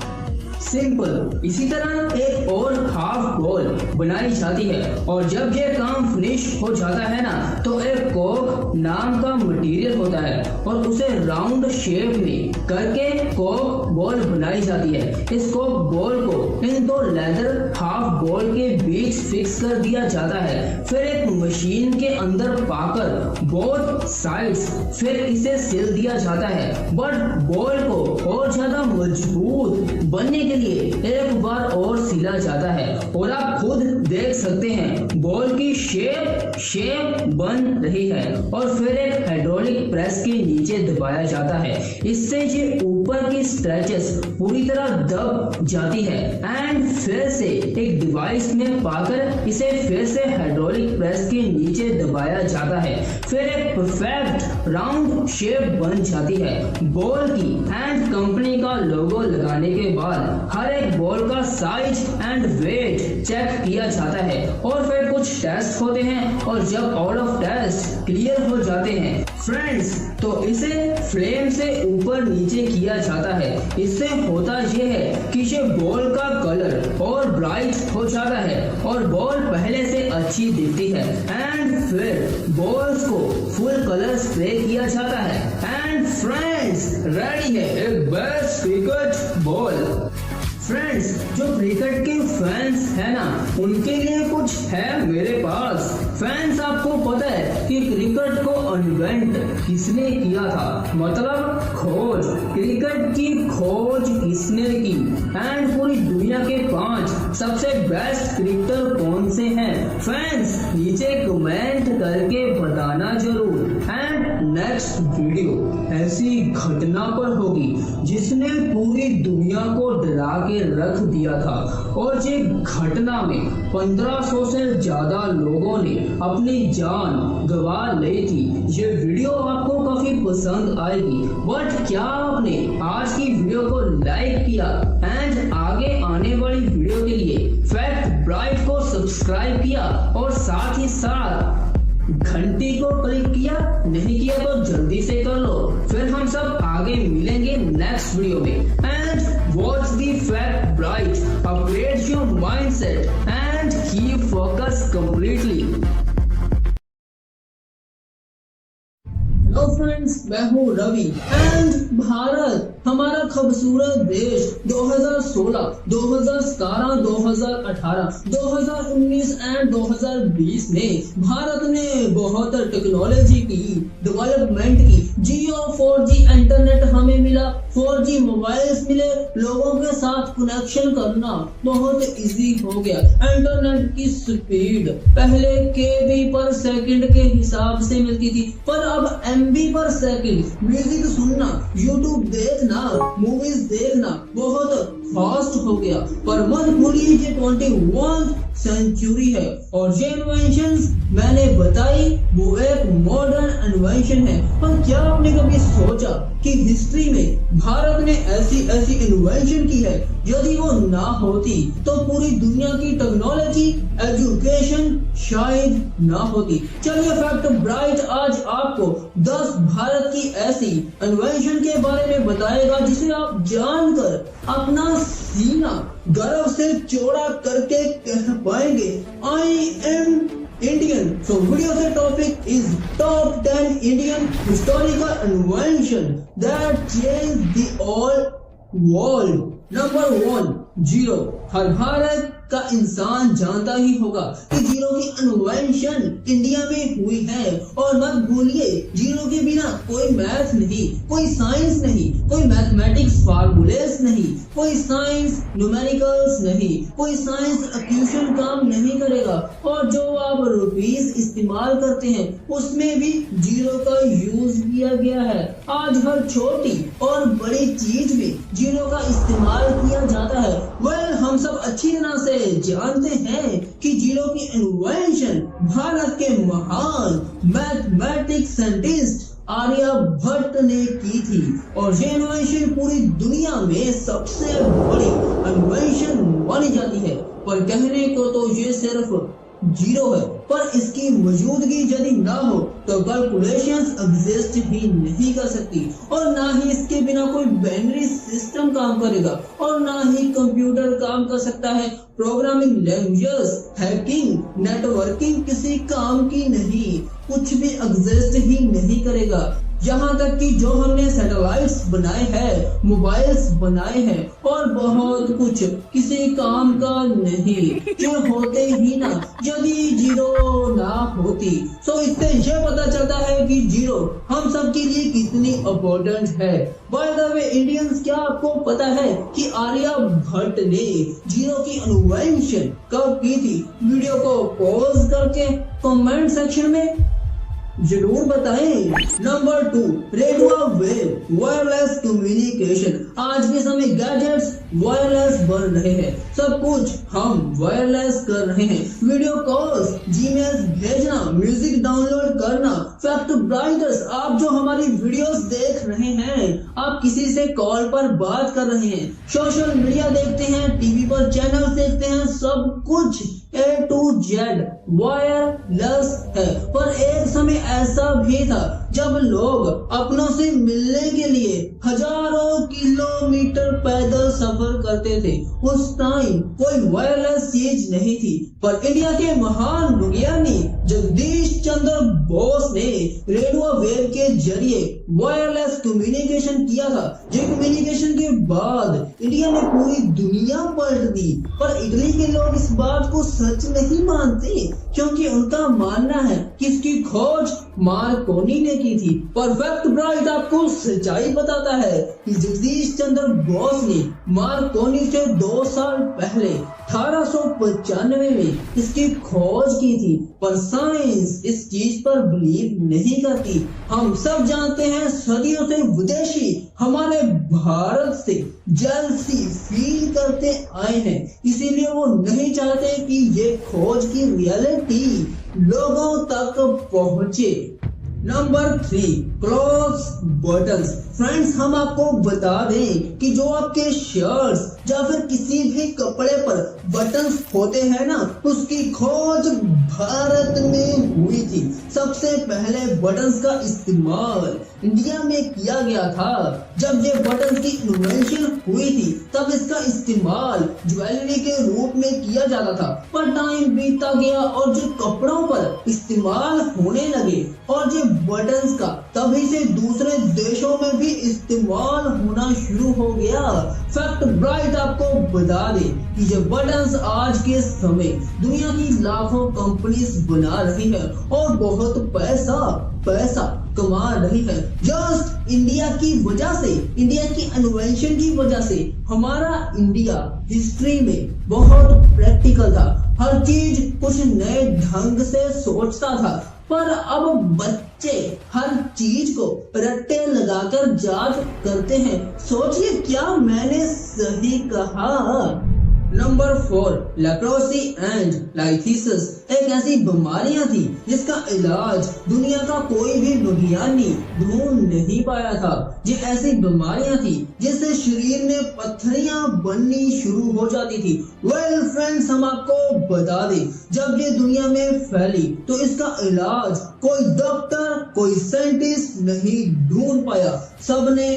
सिंपल इसी तरह एक और हाफ बॉल बनाई जाती है और जब ये काम फिनिश हो जाता है ना तो एक कॉक नाम का मटेरियल होता है और उसे राउंड शेप में करके कॉक बॉल बनाई जाती है। इस कॉक बॉल को इन 2 लेदर हाफ बॉल के बीच फिक्स कर दिया जाता है, फिर एक मशीन के अंदर पाकर बोथ साइड्स फिर इसे सिल दिया जाता है। बट बॉल को और ज्यादा मजबूत बनने के लिए एक बार और सिला जाता है और आप खुद देख सकते हैं बॉल की शेप बन रही है और फिर एक हाइड्रोलिक प्रेस के नीचे दबाया जाता है, इससे ये ऊपर की स्ट्रेचेस पूरी तरह दब जाती है एंड फिर से एक डिवाइस में पाकर इसे फिर से हाइड्रोलिक प्रेस के नीचे दबाया जाता है, फिर एक परफेक्ट राउंड शेप बन जाती है बॉल की एंड कंपनी का लोगो लगाने के बाद हर एक बॉल का साइज एंड वेट चेक किया जाता है और फिर कुछ टेस्ट होते हैं और जब ऑल ऑफ टेस्ट क्लियर हो जाते हैं फ्रेंड्स तो इसे फ्लेम से ऊपर नीचे किया जाता है। इससे होता यह है कि ये बॉल का कलर और ब्राइट हो जाता है और बॉल पहले से अच्छी दिखती है एंड फिर बॉल्स को फुल कलर स्प्रे किया जाता है एंड फ्रेंड्स रेडी है एक बेस्ट क्रिकेट बॉल। फ्रेंड्स जो क्रिकेट के फैंस है ना उनके लिए कुछ है मेरे पास। फैंस आपको पता है कि क्रिकेट को इन्वेंट किसने किया था, मतलब खोज, क्रिकेट की खोज किसने की एंड पूरी दुनिया के 5 सबसे बेस्ट क्रिकेटर कौन से हैं फ्रेंड्स नीचे कमेंट करके बताना जरूर। एंड नेक्स्ट वीडियो ऐसी घटना पर होगी जिसने पूरी दुनिया को डरा के रख दिया था और ये घटना में 1500 से ज्यादा लोगों ने अपनी जान गंवा ली थी। ये वीडियो आपको काफी पसंद आएगी बट क्या आपने आज की वीडियो को लाइक किया एंड आगे आने वाली वीडियो के लिए फैक्ट ब्राइट को सब्सक्राइब किया और साथ ही साथ घंटी को क्लिक किया? नहीं किया तो जल्दी से कर लो, फिर हम सब आगे मिलेंगे नेक्स्ट वीडियो में। And watch the fact bright, upgrade your mindset and keep focus completely. Hello friends, friends, मैं हूँ रवि एंड भारत हमारा खूबसूरत देश 2016, 2017, 2018, 2019 एंड 2020 में भारत ने बहुत टेक्नोलॉजी की डेवलपमेंट की। जियो 4G इंटरनेट हमें मिला, 4G मोबाइल्स मिले, लोगों के साथ कनेक्शन करना बहुत इजी हो गया। इंटरनेट की स्पीड पहले KB पर सेकंड के हिसाब से मिलती थी, पर अब MB पर सेकंड। म्यूजिक सुनना, यूट्यूब देखना, मूवीज देखना बहुत फास्ट हो गया। पर मत भूलिए ये 21 सेंचुरी है और ये इन्वेंशंस मैंने बताई वो एक मॉडर्न इन्वेंशन है। पर क्या आपने कभी सोचा कि हिस्ट्री में भारत ने ऐसी इन्वेंशन की है, यदि वो ना होती तो पूरी दुनिया की टेक्नोलॉजी एजुकेशन शायद ना होती। चलिए फैक्ट ब्राइट आज आपको 10 भारत की ऐसी इन्वेंशन के बारे में बताएगा जिसे आप जानकर अपना सीना गर्व से चौड़ा करके कह पाएंगे I am Indian. So video का topic is top 10 Indian historical invention that changed the all world. Number 1, zero. हर भारत का इंसान जानता ही होगा कि जीरो की इन्वेंशन इंडिया में हुई है। और मत भूलिए जीरो के बिना कोई मैथ नहीं, कोई साइंस नहीं, कोई मैथमेटिक्स फार्मूलेस नहीं, कोई साइंस न्यूमेरिकल्स नहीं, कोई साइंस इक्वेशन काम नहीं करेगा। और जो आप रुपीस इस्तेमाल करते हैं उसमें भी जीरो का यूज किया गया है। आज हर छोटी और बड़ी चीज में जीरो का इस्तेमाल किया जाता है। हम सब अच्छी तरह से जानते हैं कि जीरो की इन्वेंशन भारत के महान मैथमेटिक्स साइंटिस्ट आर्यभट्ट ने की थी। और ये इन्वेंशन पूरी दुनिया में सबसे बड़ी इन्वेंशन मानी जाती है। पर कहने को तो ये सिर्फ जीरो है, पर इसकी मौजूदगी यदि ना हो तो कैलकुलेशंस एग्जिस्ट ही नहीं कर सकती। और ना ही इसके बिना कोई बाइनरी सिस्टम काम करेगा और ना ही कंप्यूटर काम कर सकता है। प्रोग्रामिंग लैंग्वेजेस, हैकिंग, नेटवर्किंग किसी काम की नहीं, कुछ भी एग्जिस्ट ही नहीं करेगा। यहाँ तक कि जो हमने सैटेलाइट्स बनाए हैं, मोबाइल्स बनाए हैं और बहुत कुछ किसी काम का नहीं, ये होते ही ना यदि जीरो ना होती। सो इससे ये पता चलता है कि जीरो हम सब के लिए कितनी इम्पोर्टेंट है। बाय द वे इंडियंस, क्या आपको पता है कि आर्यभट्ट ने जीरो की इन्वेंशन कब की थी? वीडियो को पॉज करके कमेंट सेक्शन में जरूर बताएं। Number 2, radio wave wireless communication. आज के समय गैजेट्स वायरलेस बन रहे हैं, सब कुछ हम वायरलेस कर रहे हैं। वीडियो कॉल्स, जीमेल्स भेजना, म्यूजिक डाउनलोड करना। फैक्ट ब्राइटर्स, आप जो हमारी वीडियोस देख रहे हैं, आप किसी से कॉल पर बात कर रहे हैं, सोशल मीडिया देखते हैं, टीवी पर चैनल देखते हैं, सब कुछ A to Z वायरलेस है। पर एक समय ऐसा भी था जब लोग अपनों से मिलने के लिए हजारों किलोमीटर पैदल सफर करते थे। उस टाइम कोई वायरलेस चीज नहीं थी, पर इंडिया के महान विज्ञानी जगदीश चंद्र बोस ने रेडियो वेव के जरिए वायरलेस कम्युनिकेशन किया था। जो कम्युनिकेशन के बाद इंडिया ने पूरी दुनिया पलट दी। पर इटली के लोग इस बात को सच नहीं मानते, क्योंकि उनका मानना है कि इसकी खोज मार्कोनी ने की थी। पर फैक्ट ब्राइट आपको सच्चाई बताता है कि जगदीश चंद्र बोस ने मार्कोनी से 2 साल पहले 1895 में इसकी खोज की थी। पर साइंस इस चीज पर बिलीव नहीं करती। हम सब जानते हैं सदियों से विदेशी हमारे भारत से जेलसी फील करते आए हैं, इसीलिए वो नहीं चाहते कि ये खोज की रियलिटी लोगों तक पहुंचे। Number 3, close buttons. फ्रेंड्स, हम आपको बता दें कि जो आपके शर्ट्स या फिर किसी भी कपड़े पर बटन्स होते हैं ना, उसकी खोज भारत में हुई थी। सबसे पहले बटन्स का इस्तेमाल इंडिया में किया गया था। जब ये बटन की इन्वेंशन हुई थी तब इसका इस्तेमाल ज्वेलरी के रूप में किया जाता था, पर टाइम बीतता गया और जो कपड़ों पर इस्तेमाल होने लगे और ये बटन्स का तभी से दूसरे देशों में भी इस्तेमाल होना शुरू हो गया। फैक्ट ब्राइट आपको बता दे कि ये बटन्स आज के समय दुनिया की लाखों कंपनीज बना रही है और बहुत पैसा कमा रही है। जस्ट इंडिया की वजह से, इंडिया की इन्वेंशन की वजह से हमारा इंडिया हिस्ट्री में बहुत प्रैक्टिकल था, हर चीज कुछ नए ढंग से सोचता था। पर अब बच्चे हर चीज को रट्टे लगाकर जांच करते हैं। सोचिए क्या मैंने सही कहा। नंबर 4, लेप्रोसी एंड लाइथियसिस एक ऐसी बीमारियां थी जिसका इलाज दुनिया का कोई भी वैज्ञानिक ढूंढ नहीं पाया था। ये ऐसी बीमारियां थी जिससे शरीर में पत्थरियां बननी शुरू हो जाती थी। वेल फ्रेंड्स, हम आपको बता दें, जब ये दुनिया में फैली तो इसका इलाज कोई डॉक्टर, कोई साइंटिस्ट नहीं ढूंढ पाया। सबने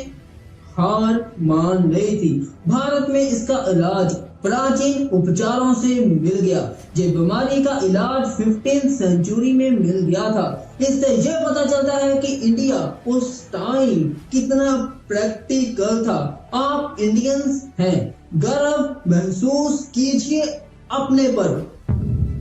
हार मान ली थी। भारत में इसका इलाज प्राचीन उपचारों से मिल गया। ये बीमारी का इलाज 15th सेंचुरी में मिल गया था। इससे यह पता चलता है कि इंडिया उस टाइम कितना प्रैक्टिकल था। आप इंडियंस हैं, गर्व महसूस कीजिए अपने पर।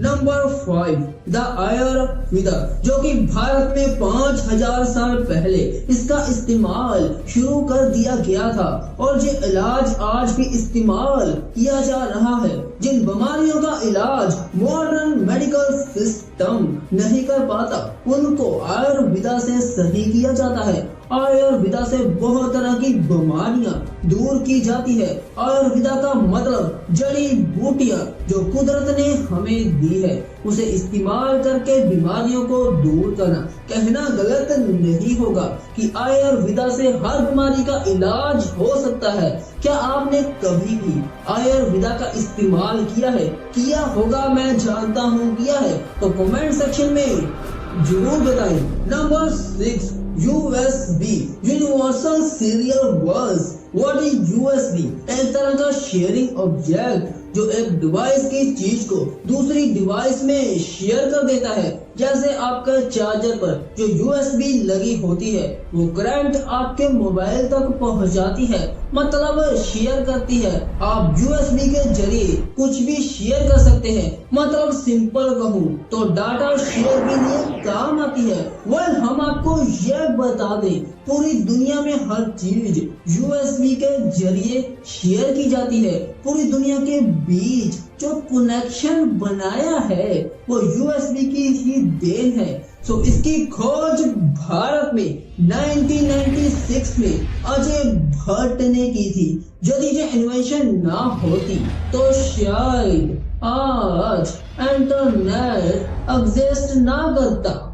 नंबर 5, द आयुर्वेदा, जो कि भारत में 5000 साल पहले इसका इस्तेमाल शुरू कर दिया गया था और ये इलाज आज भी इस्तेमाल किया जा रहा है। जिन बीमारियों का इलाज मॉडर्न मेडिकल सिस्टम नहीं कर पाता उनको आयुर्वेदा से सही किया जाता है। आयुर्वेदा से बहुत तरह की बीमारियां दूर की जाती है। आयुर्वेदा का मतलब जड़ी बूटियां जो कुदरत ने हमें दी है उसे इस्तेमाल करके बीमारियों को दूर करना। कहना गलत नहीं होगा कि आयुर्वेदा से हर बीमारी का इलाज हो सकता है। क्या आपने कभी भी आयुर्वेदा का इस्तेमाल किया है? किया होगा, मैं जानता हूँ किया है, तो कमेंट सेक्शन में जरूर बताएं। नंबर 6, USB यूनिवर्सल सीरियल बस। What is USB? एक तरह का शेयरिंग ऑब्जेक्ट जो एक डिवाइस की चीज को दूसरी डिवाइस में शेयर कर देता है। जैसे आपका चार्जर पर जो USB लगी होती है वो करंट आपके मोबाइल तक पहुंचाती है, मतलब शेयर करती है। आप USB के जरिए कुछ भी शेयर कर सकते हैं। मतलब सिंपल कहूँ तो डाटा शेयर के लिए काम आती है। वेल, हम आपको यह बता दें, पूरी दुनिया में हर चीज USB के जरिए शेयर की जाती है। पूरी दुनिया के बीच जो कनेक्शन बनाया है वो USB की ही देन है। सो इसकी खोज भारत में 1996 में अजय भट्ट ने की थी। यदि ये इन्वेंशन ना होती तो शायद आज इंटरनेट एग्जिस्ट ना करता।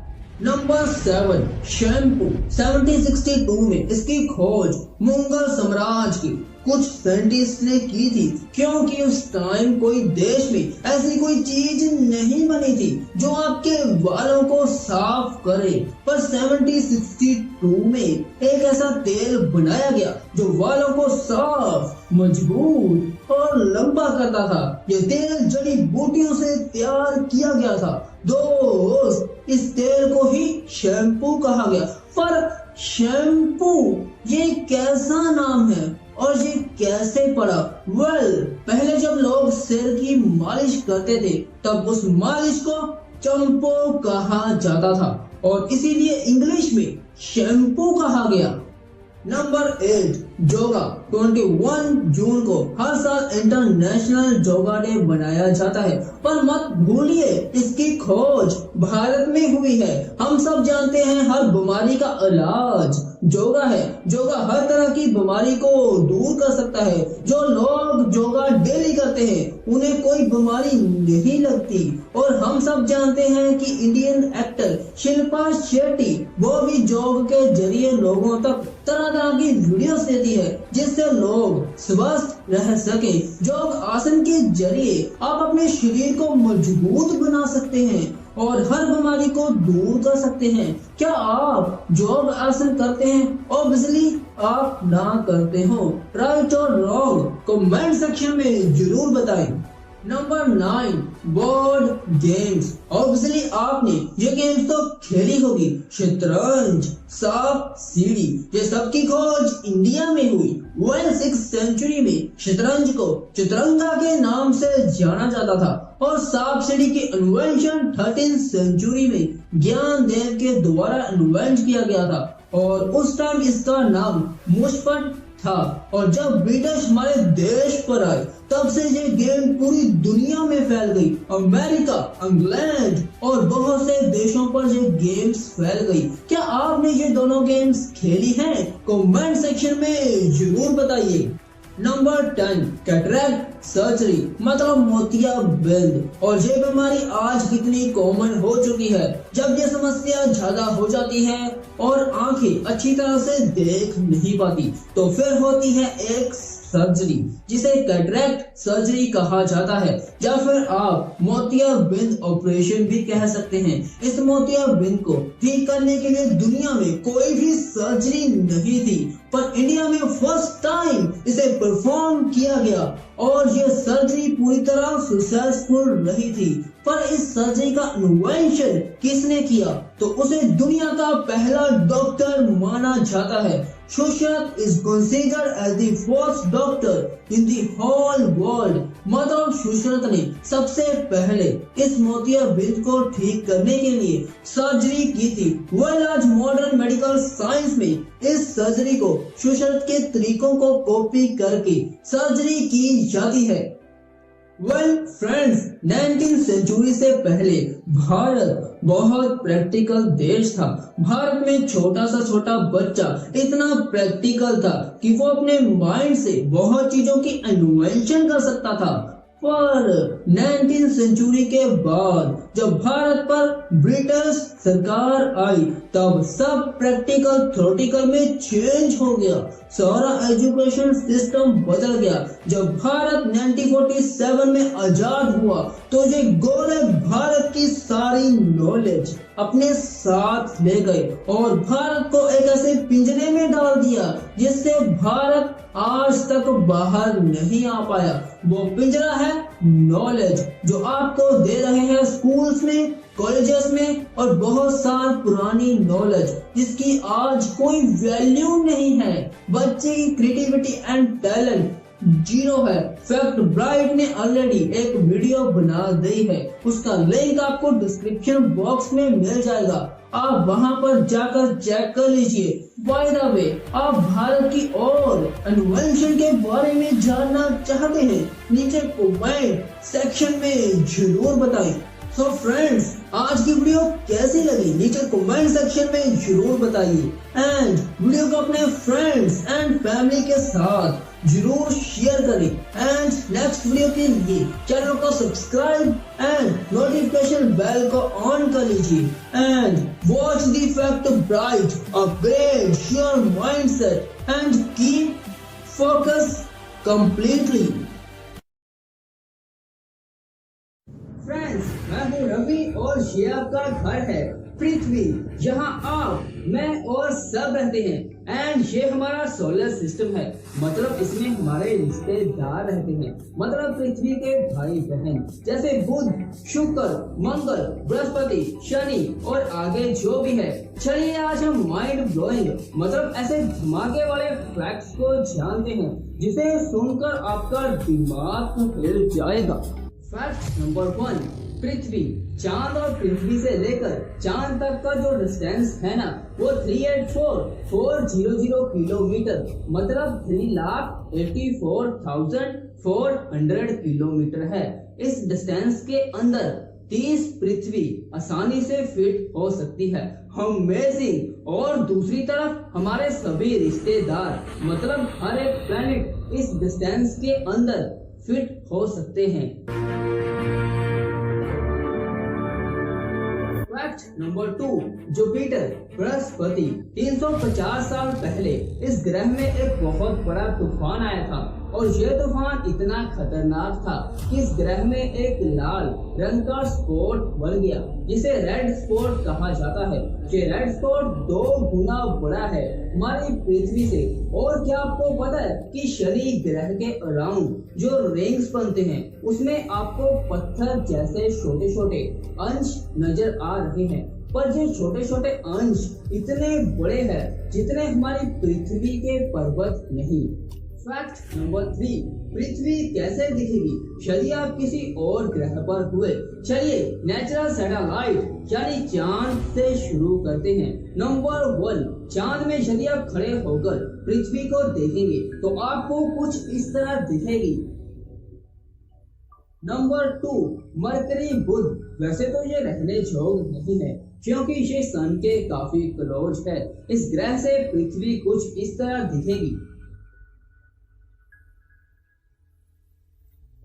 Number 7, shampoo. 1762 में इसकी खोज मुगल साम्राज्य की कुछ साइंटिस्ट ने की थी, क्योंकि उस टाइम कोई देश में ऐसी कोई चीज नहीं बनी थी जो आपके बालों को साफ करे। पर 1762 में एक ऐसा तेल बनाया गया जो बालों को साफ, मजबूत और लंबा करता था। ये तेल जड़ी बूटियों से तैयार किया गया था। दोस्त, इस तेल को ही शैम्पू कहा गया। पर शैम्पू ये कैसा नाम है और ये कैसे पड़ा? वेल, पहले जब लोग सिर की मालिश करते थे तब उस मालिश को चंपो कहा जाता था और इसीलिए इंग्लिश में शैम्पू कहा गया। नंबर 8, योगा। 21 जून को हर साल इंटरनेशनल योगा डे बनाया जाता है, पर मत भूलिए इसकी खोज भारत में हुई है। हम सब जानते हैं हर बीमारी का इलाज योगा है। योगा हर तरह की बीमारी को दूर कर सकता है। जो लोग योगा डेली करते हैं उन्हें कोई बीमारी नहीं लगती। और हम सब जानते हैं कि इंडियन एक्टर शिल्पा शेट्टी वो भी योग के जरिए लोगों तक तरह तरह की वीडियोस देती है जिससे लोग स्वस्थ रह सके। योग आसन के जरिए आप अपने शरीर को मजबूत बना सकते हैं और हर बीमारी को दूर कर सकते हैं। क्या आप जॉब हासिल करते हैं? ऑब्वियसली आप ना करते हो। राइट और रॉन्ग कमेंट सेक्शन में जरूर बताएं। Number 9 board games. ऑब्वियसली आपने ये गेम्स तो खेली होगी। शतरंज, सांप सीढ़ी, ये सबकी खोज इंडिया में हुई। 6th सेंचुरी में शतरंज को चतुरंगा के नाम से जाना जाता था और सांप सीढ़ी की इन्वेंशन 13th सेंचुरी में ज्ञानदेव के द्वारा इन्वेंट किया गया था और उस टाइम इसका नाम मुश्पट था। और जब ब्रिटिश हमारे देश पर आए तब से ये गेम पूरी दुनिया में फैल गई। अमेरिका, इंग्लैंड और बहुत से देशों पर ये गेम्स फैल गई। क्या आपने ये दोनों गेम्स खेली हैं? कमेंट सेक्शन में जरूर बताइए। नंबर 10 कैटरैक्ट सर्जरी मतलब मोतियाबिंद। और ये बीमारी आज कितनी कॉमन हो चुकी है। जब ये समस्या ज्यादा हो जाती है और आंखें अच्छी तरह से देख नहीं पाती तो फिर होती है एक सर्जरी जिसे कैटरैक्ट सर्जरी कहा जाता है या फिर आप मोतियाबिंद ऑपरेशन भी कह सकते हैं। इस मोतियाबिंद को ठीक करने के लिए दुनिया में कोई भी सर्जरी नहीं थी पर इंडिया में फर्स्ट टाइम इसे परफॉर्म किया गया और ये सर्जरी पूरी तरह सक्सेसफुल रही थी। पर इस सर्जरी का इन्वेंशन किसने किया तो उसे दुनिया का पहला डॉक्टर माना जाता है। Sushruta is considered as the first doctor in the whole world। मतलब सुश्रुत ने सबसे पहले इस मोतियाबिंद को ठीक करने के लिए सर्जरी की थी। आज मॉडर्न मेडिकल साइंस में इस सर्जरी को सुश्रुत के तरीकों को कॉपी करके सर्जरी की जाती है। फ्रेंड्स 19th सेंचुरी से पहले भारत बहुत प्रैक्टिकल देश था। भारत में छोटा सा बच्चा इतना प्रैक्टिकल था कि वो अपने माइंड से बहुत चीजों की इन्वेंशन कर सकता था। पर 19th सेंचुरी के बाद जब भारत पर ब्रिटिश सरकार आई तब सब प्रैक्टिकल थ्योरेटिकल में चेंज हो गया। सारा एजुकेशन सिस्टम बदल गया। जब भारत 1947 में आजाद हुआ तो ये गोरे भारत की सारी नॉलेज अपने साथ ले गए और भारत को एक ऐसे पिंजरे में डाल दिया जिससे भारत आज तक बाहर नहीं आ पाया। वो पिंजरा है नॉलेज जो आपको दे रहे हैं स्कूल्स में, कॉलेजेस में और बहुत सारी पुरानी नॉलेज जिसकी आज कोई वैल्यू नहीं है। बच्चे की क्रिएटिविटी एंड टैलेंट जीरो है। फैक्ट ब्राइट ने ऑलरेडी एक वीडियो बना दी है, उसका लिंक आपको डिस्क्रिप्शन बॉक्स में मिल जाएगा। आप वहां पर जाकर चेक कर लीजिए। बाय द वे, आप भारत की और इन्वेंशन के बारे में जानना चाहते हैं नीचे कमेंट सेक्शन में जरूर बताएं। सो फ्रेंड्स, आज की वीडियो कैसी लगी नीचे कमेंट सेक्शन में जरूर बताइए एंड वीडियो को अपने फ्रेंड्स एंड फैमिली के साथ जरूर शेयर करें एंड नेक्स्ट वीडियो के लिए चैनल को सब्सक्राइब एंड नोटिफिकेशन बेल को ऑन कर लीजिए and watch the fact bright, upgrade your mindset and keep focus completely. Friends, मैं हूँ रवि और ये आपका घर है पृथ्वी, जहाँ आप, मैं और सब रहते हैं एंड ये हमारा सोलर सिस्टम है। मतलब इसमें हमारे रिश्तेदार रहते हैं, मतलब पृथ्वी के भाई बहन जैसे बुध, शुक्र, मंगल, बृहस्पति, शनि और आगे जो भी है। चलिए आज हम माइंड ब्लोइंग मतलब ऐसे धमाके वाले फैक्ट्स को जानते हैं जिसे सुनकर आपका दिमाग हिल जाएगा। फैक्ट नंबर 1, पृथ्वी, चांद और पृथ्वी से लेकर चांद तक का जो डिस्टेंस है ना वो 384,400 किलोमीटर मतलब 3,84,400 किलोमीटर है। इस डिस्टेंस के अंदर 30 पृथ्वी आसानी से फिट हो सकती है। अमेजिंग। और दूसरी तरफ हमारे सभी रिश्तेदार मतलब हर एक प्लेनेट इस डिस्टेंस के अंदर फिट हो सकते हैं। Fact number 2, Jupiter, Brihaspati. 350 साल पहले इस ग्रह में एक बहुत बड़ा तूफान आया था और ये तूफान इतना खतरनाक था कि इस ग्रह में एक लाल रंग का स्पॉट बन गया जिसे रेड स्पॉट कहा जाता है। ये रेड स्पॉट 2 गुना बड़ा है हमारी पृथ्वी से। और क्या आपको पता है कि शनि ग्रह के अराउंड जो रिंग्स बनते हैं उसमें आपको पत्थर जैसे छोटे छोटे अंश नजर आ रहे हैं, पर ये छोटे छोटे अंश इतने बड़े हैं जितने हमारी पृथ्वी के पर्वत नहीं। फैक्ट नंबर 3, पृथ्वी कैसे दिखेगी यदि आप किसी और ग्रह पर हुए। चलिए नेचुरल सैटेलाइट यानी चांद से शुरू करते हैं। नंबर 1, चांद में यदि आप खड़े होकर पृथ्वी को देखेंगे तो आपको कुछ इस तरह दिखेगी। नंबर 2, मरकरी बुध। वैसे तो ये रहने योग्य नहीं है क्योंकि ये सन के काफी क्लोज है। इस ग्रह से पृथ्वी कुछ इस तरह दिखेगी।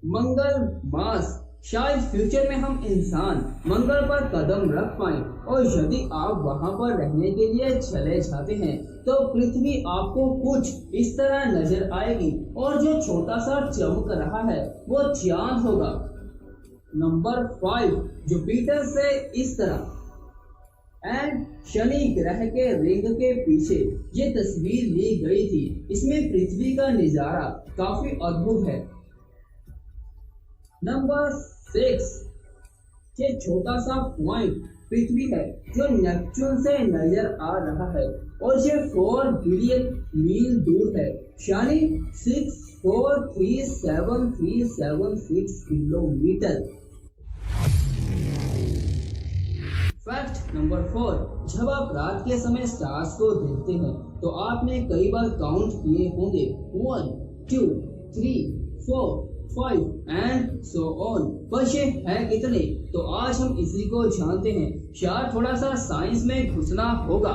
मंगल मास। शायद फ्यूचर में हम इंसान मंगल पर कदम रख पाएं और यदि आप वहां पर रहने के लिए चले जाते हैं तो पृथ्वी आपको कुछ इस तरह नजर आएगी और जो छोटा सा चमक रहा है वो चांद होगा। नंबर 5, जुपिटर से इस तरह एंड शनि ग्रह के रिंग के पीछे ये तस्वीर ली गई थी। इसमें पृथ्वी का नजारा काफी अद्भुत है। नंबर 6, ये छोटा सा पॉइंट पृथ्वी है जो नेपच्यून से नजर आ रहा है और ये 4 बिलियन मील दूर है, यानी 6437376 किलोमीटर। फैक्ट नंबर 4, जब आप रात के समय स्टार्स को देखते हैं तो आपने कई बार काउंट किए होंगे 1 2 3 4 5 एंड सो ऑन। पर ये है कितने? तो आज हम इसी को जानते हैं। शायद थोड़ा सा साइंस में घुसना होगा।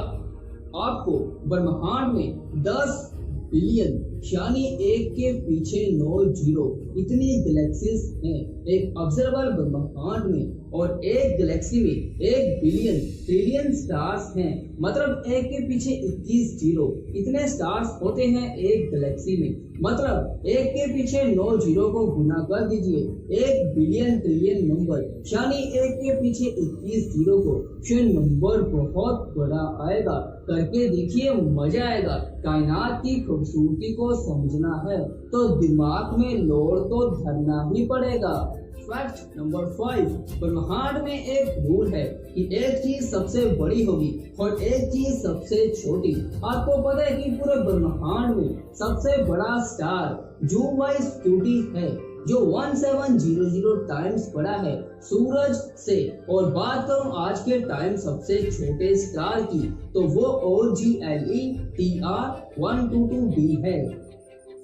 आपको ब्रह्मांड में 10 बिलियन यानी 1 के पीछे 9 जीरो इतनी गैलेक्सीज हैं एक ऑब्जर्वेबल ब्रह्मांड में, और एक गैलेक्सी में 1 बिलियन ट्रिलियन स्टार्स हैं। मतलब 1 के पीछे 21 जीरो इतने स्टार्स होते हैं एक गैलेक्सी में। मतलब 1 के पीछे 9 जीरो को गुना कर दीजिए 1 बिलियन ट्रिलियन नंबर, यानी 1 के पीछे 21 जीरो को ये नंबर बहुत बड़ा आएगा। करके देखिए, मजा आएगा। कायनात की खूबसूरती को समझना है तो दिमाग में लोड तो धरना ही पड़ेगा। फैक्ट नंबर 5, ब्रह्मांड में एक रूल है कि एक चीज सबसे बड़ी होगी और एक चीज सबसे छोटी। आपको पता है कि पूरे ब्रह्मांड में सबसे बड़ा स्टार जूवाइस क्यूटी है जो 1700 टाइम्स बड़ा है सूरज से। और बात करूं आज के टाइम सबसे छोटे स्टार की तो वो OGLE TR122b है।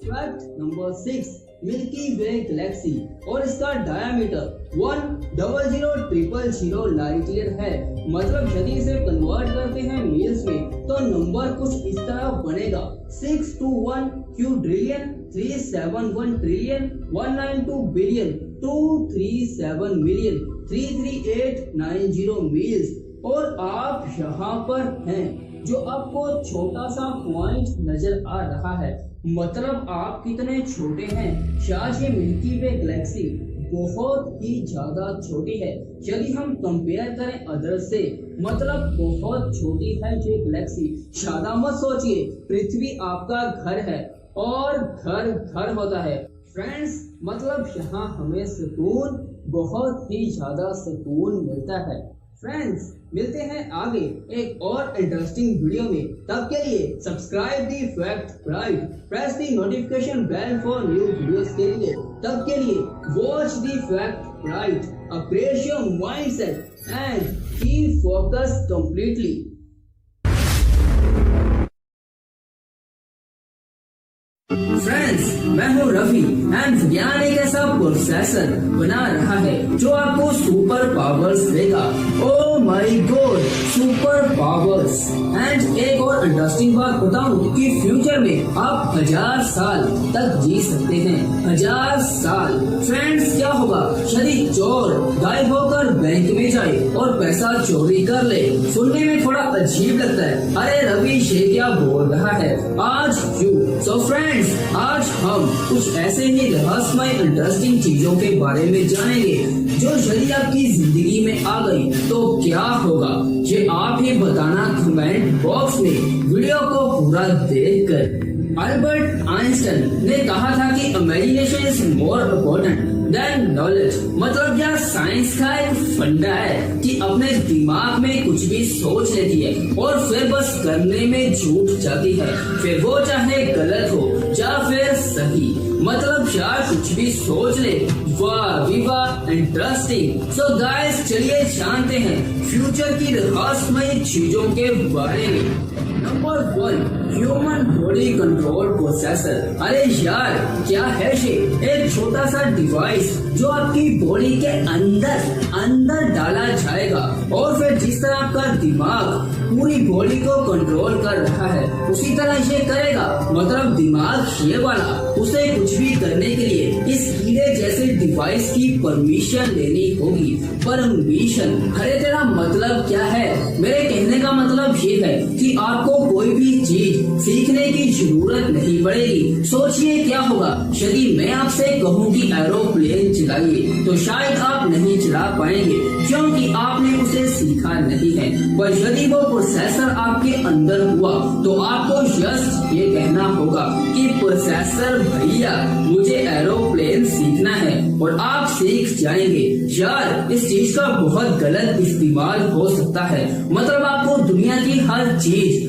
फैक्ट नंबर 6, मिल्की वे गैलेक्सी और इसका डायमीटर 1000000 लाइट ईयर है। मतलब यदि इसे कन्वर्ट करते हैं मील्स में तो नंबर कुछ इस तरह बनेगा 621 क्यूड्रिलियन 371 ट्रिलियन 192 बिलियन 237 मिलियन 33890 मील्स। और आप यहाँ पर हैं जो आपको छोटा सा पॉइंट नजर आ रहा है। मतलब आप कितने छोटे हैं। शायद ये मिल्की वे गैलेक्सी बहुत ही ज्यादा छोटी है यदि हम कंपेयर करें अदर से। मतलब बहुत छोटी है ये गैलेक्सी। ज्यादा मत सोचिए, पृथ्वी आपका घर है और घर घर होता है फ्रेंड्स। मतलब यहाँ हमें सुकून, बहुत ही ज्यादा सुकून मिलता है। फ्रेंड्स मिलते हैं आगे एक और इंटरेस्टिंग वीडियो में। तब के लिए subscribe the fact right, press the notification bell for new videos के लिए। तब के लिए watch the fact right, upgrade your mindset and keep focus completely. Friends मैं हूँ रवि एंड विज्ञान एक ऐसा प्रोसेसर बना रहा है जो आपको सुपर पावर्स देगा। Oh my God, super powers. And एक और इंटरेस्टिंग बात बताऊं कि फ्यूचर में आप 1000 साल तक जी सकते हैं। 1000 साल। फ्रेंड्स क्या होगा यदि चोर गायब होकर बैंक में जाए और पैसा चोरी कर ले? सुनने में थोड़ा अजीब लगता है। अरे रवि ये क्या बोल रहा है? आज क्यों? सो फ्रेंड्स, आज हम कुछ ऐसे ही रहस्यमय इंटरेस्टिंग चीजों के बारे में जानेंगे जो यदि आपकी जिंदगी में आ गई तो क्या होगा, ये आप ही बताना कमेंट बॉक्स में वीडियो को पूरा देखकर। अल्बर्ट आइंस्टाइन ने कहा था कि imagination is more important then knowledge. मतलब क्या साइंस का एक फंडा है कि अपने दिमाग में कुछ भी सोच लेती है और फिर बस करने में झूठ जाती है, फिर वो चाहे गलत हो या फिर सही। मतलब यार कुछ भी सोच ले। वाह विवाह इंटरेस्टिंग। सो गाइस चलिए जानते हैं फ्यूचर की रहस्यमय चीजों के बारे में। Number 1, human body control processor. अरे यार क्या है ये? एक छोटा सा डिवाइस जो आपकी बॉडी के अंदर डाला जाएगा और फिर जिस तरह आपका दिमाग पूरी बॉडी को कंट्रोल कर रहा है उसी तरह ये करेगा। मतलब दिमाग ये वाला उसे कुछ भी करने के लिए इस कीड़े जैसे डिवाइस की परमिशन लेनी होगी। परमिशन? अरे तेरा मतलब क्या है? मेरे कहने का मतलब ये है कि आपको कोई भी चीज सीखने की जरूरत नहीं पड़ेगी। सोचिए क्या होगा यदि मैं आपसे कहूँ कि एरोप्लेन चलाइए, तो शायद आप नहीं चला पाएंगे क्योंकि आपने उसे सीखा नहीं है। पर यदि वो प्रोसेसर आपके अंदर हुआ तो आपको जस्ट ये कहना होगा कि प्रोसेसर भैया मुझे एरोप्लेन सीखना है और आप सीख जाएंगे। यार इस चीज का बहुत गलत इस्तेमाल हो सकता है। मतलब आपको दुनिया की हर चीज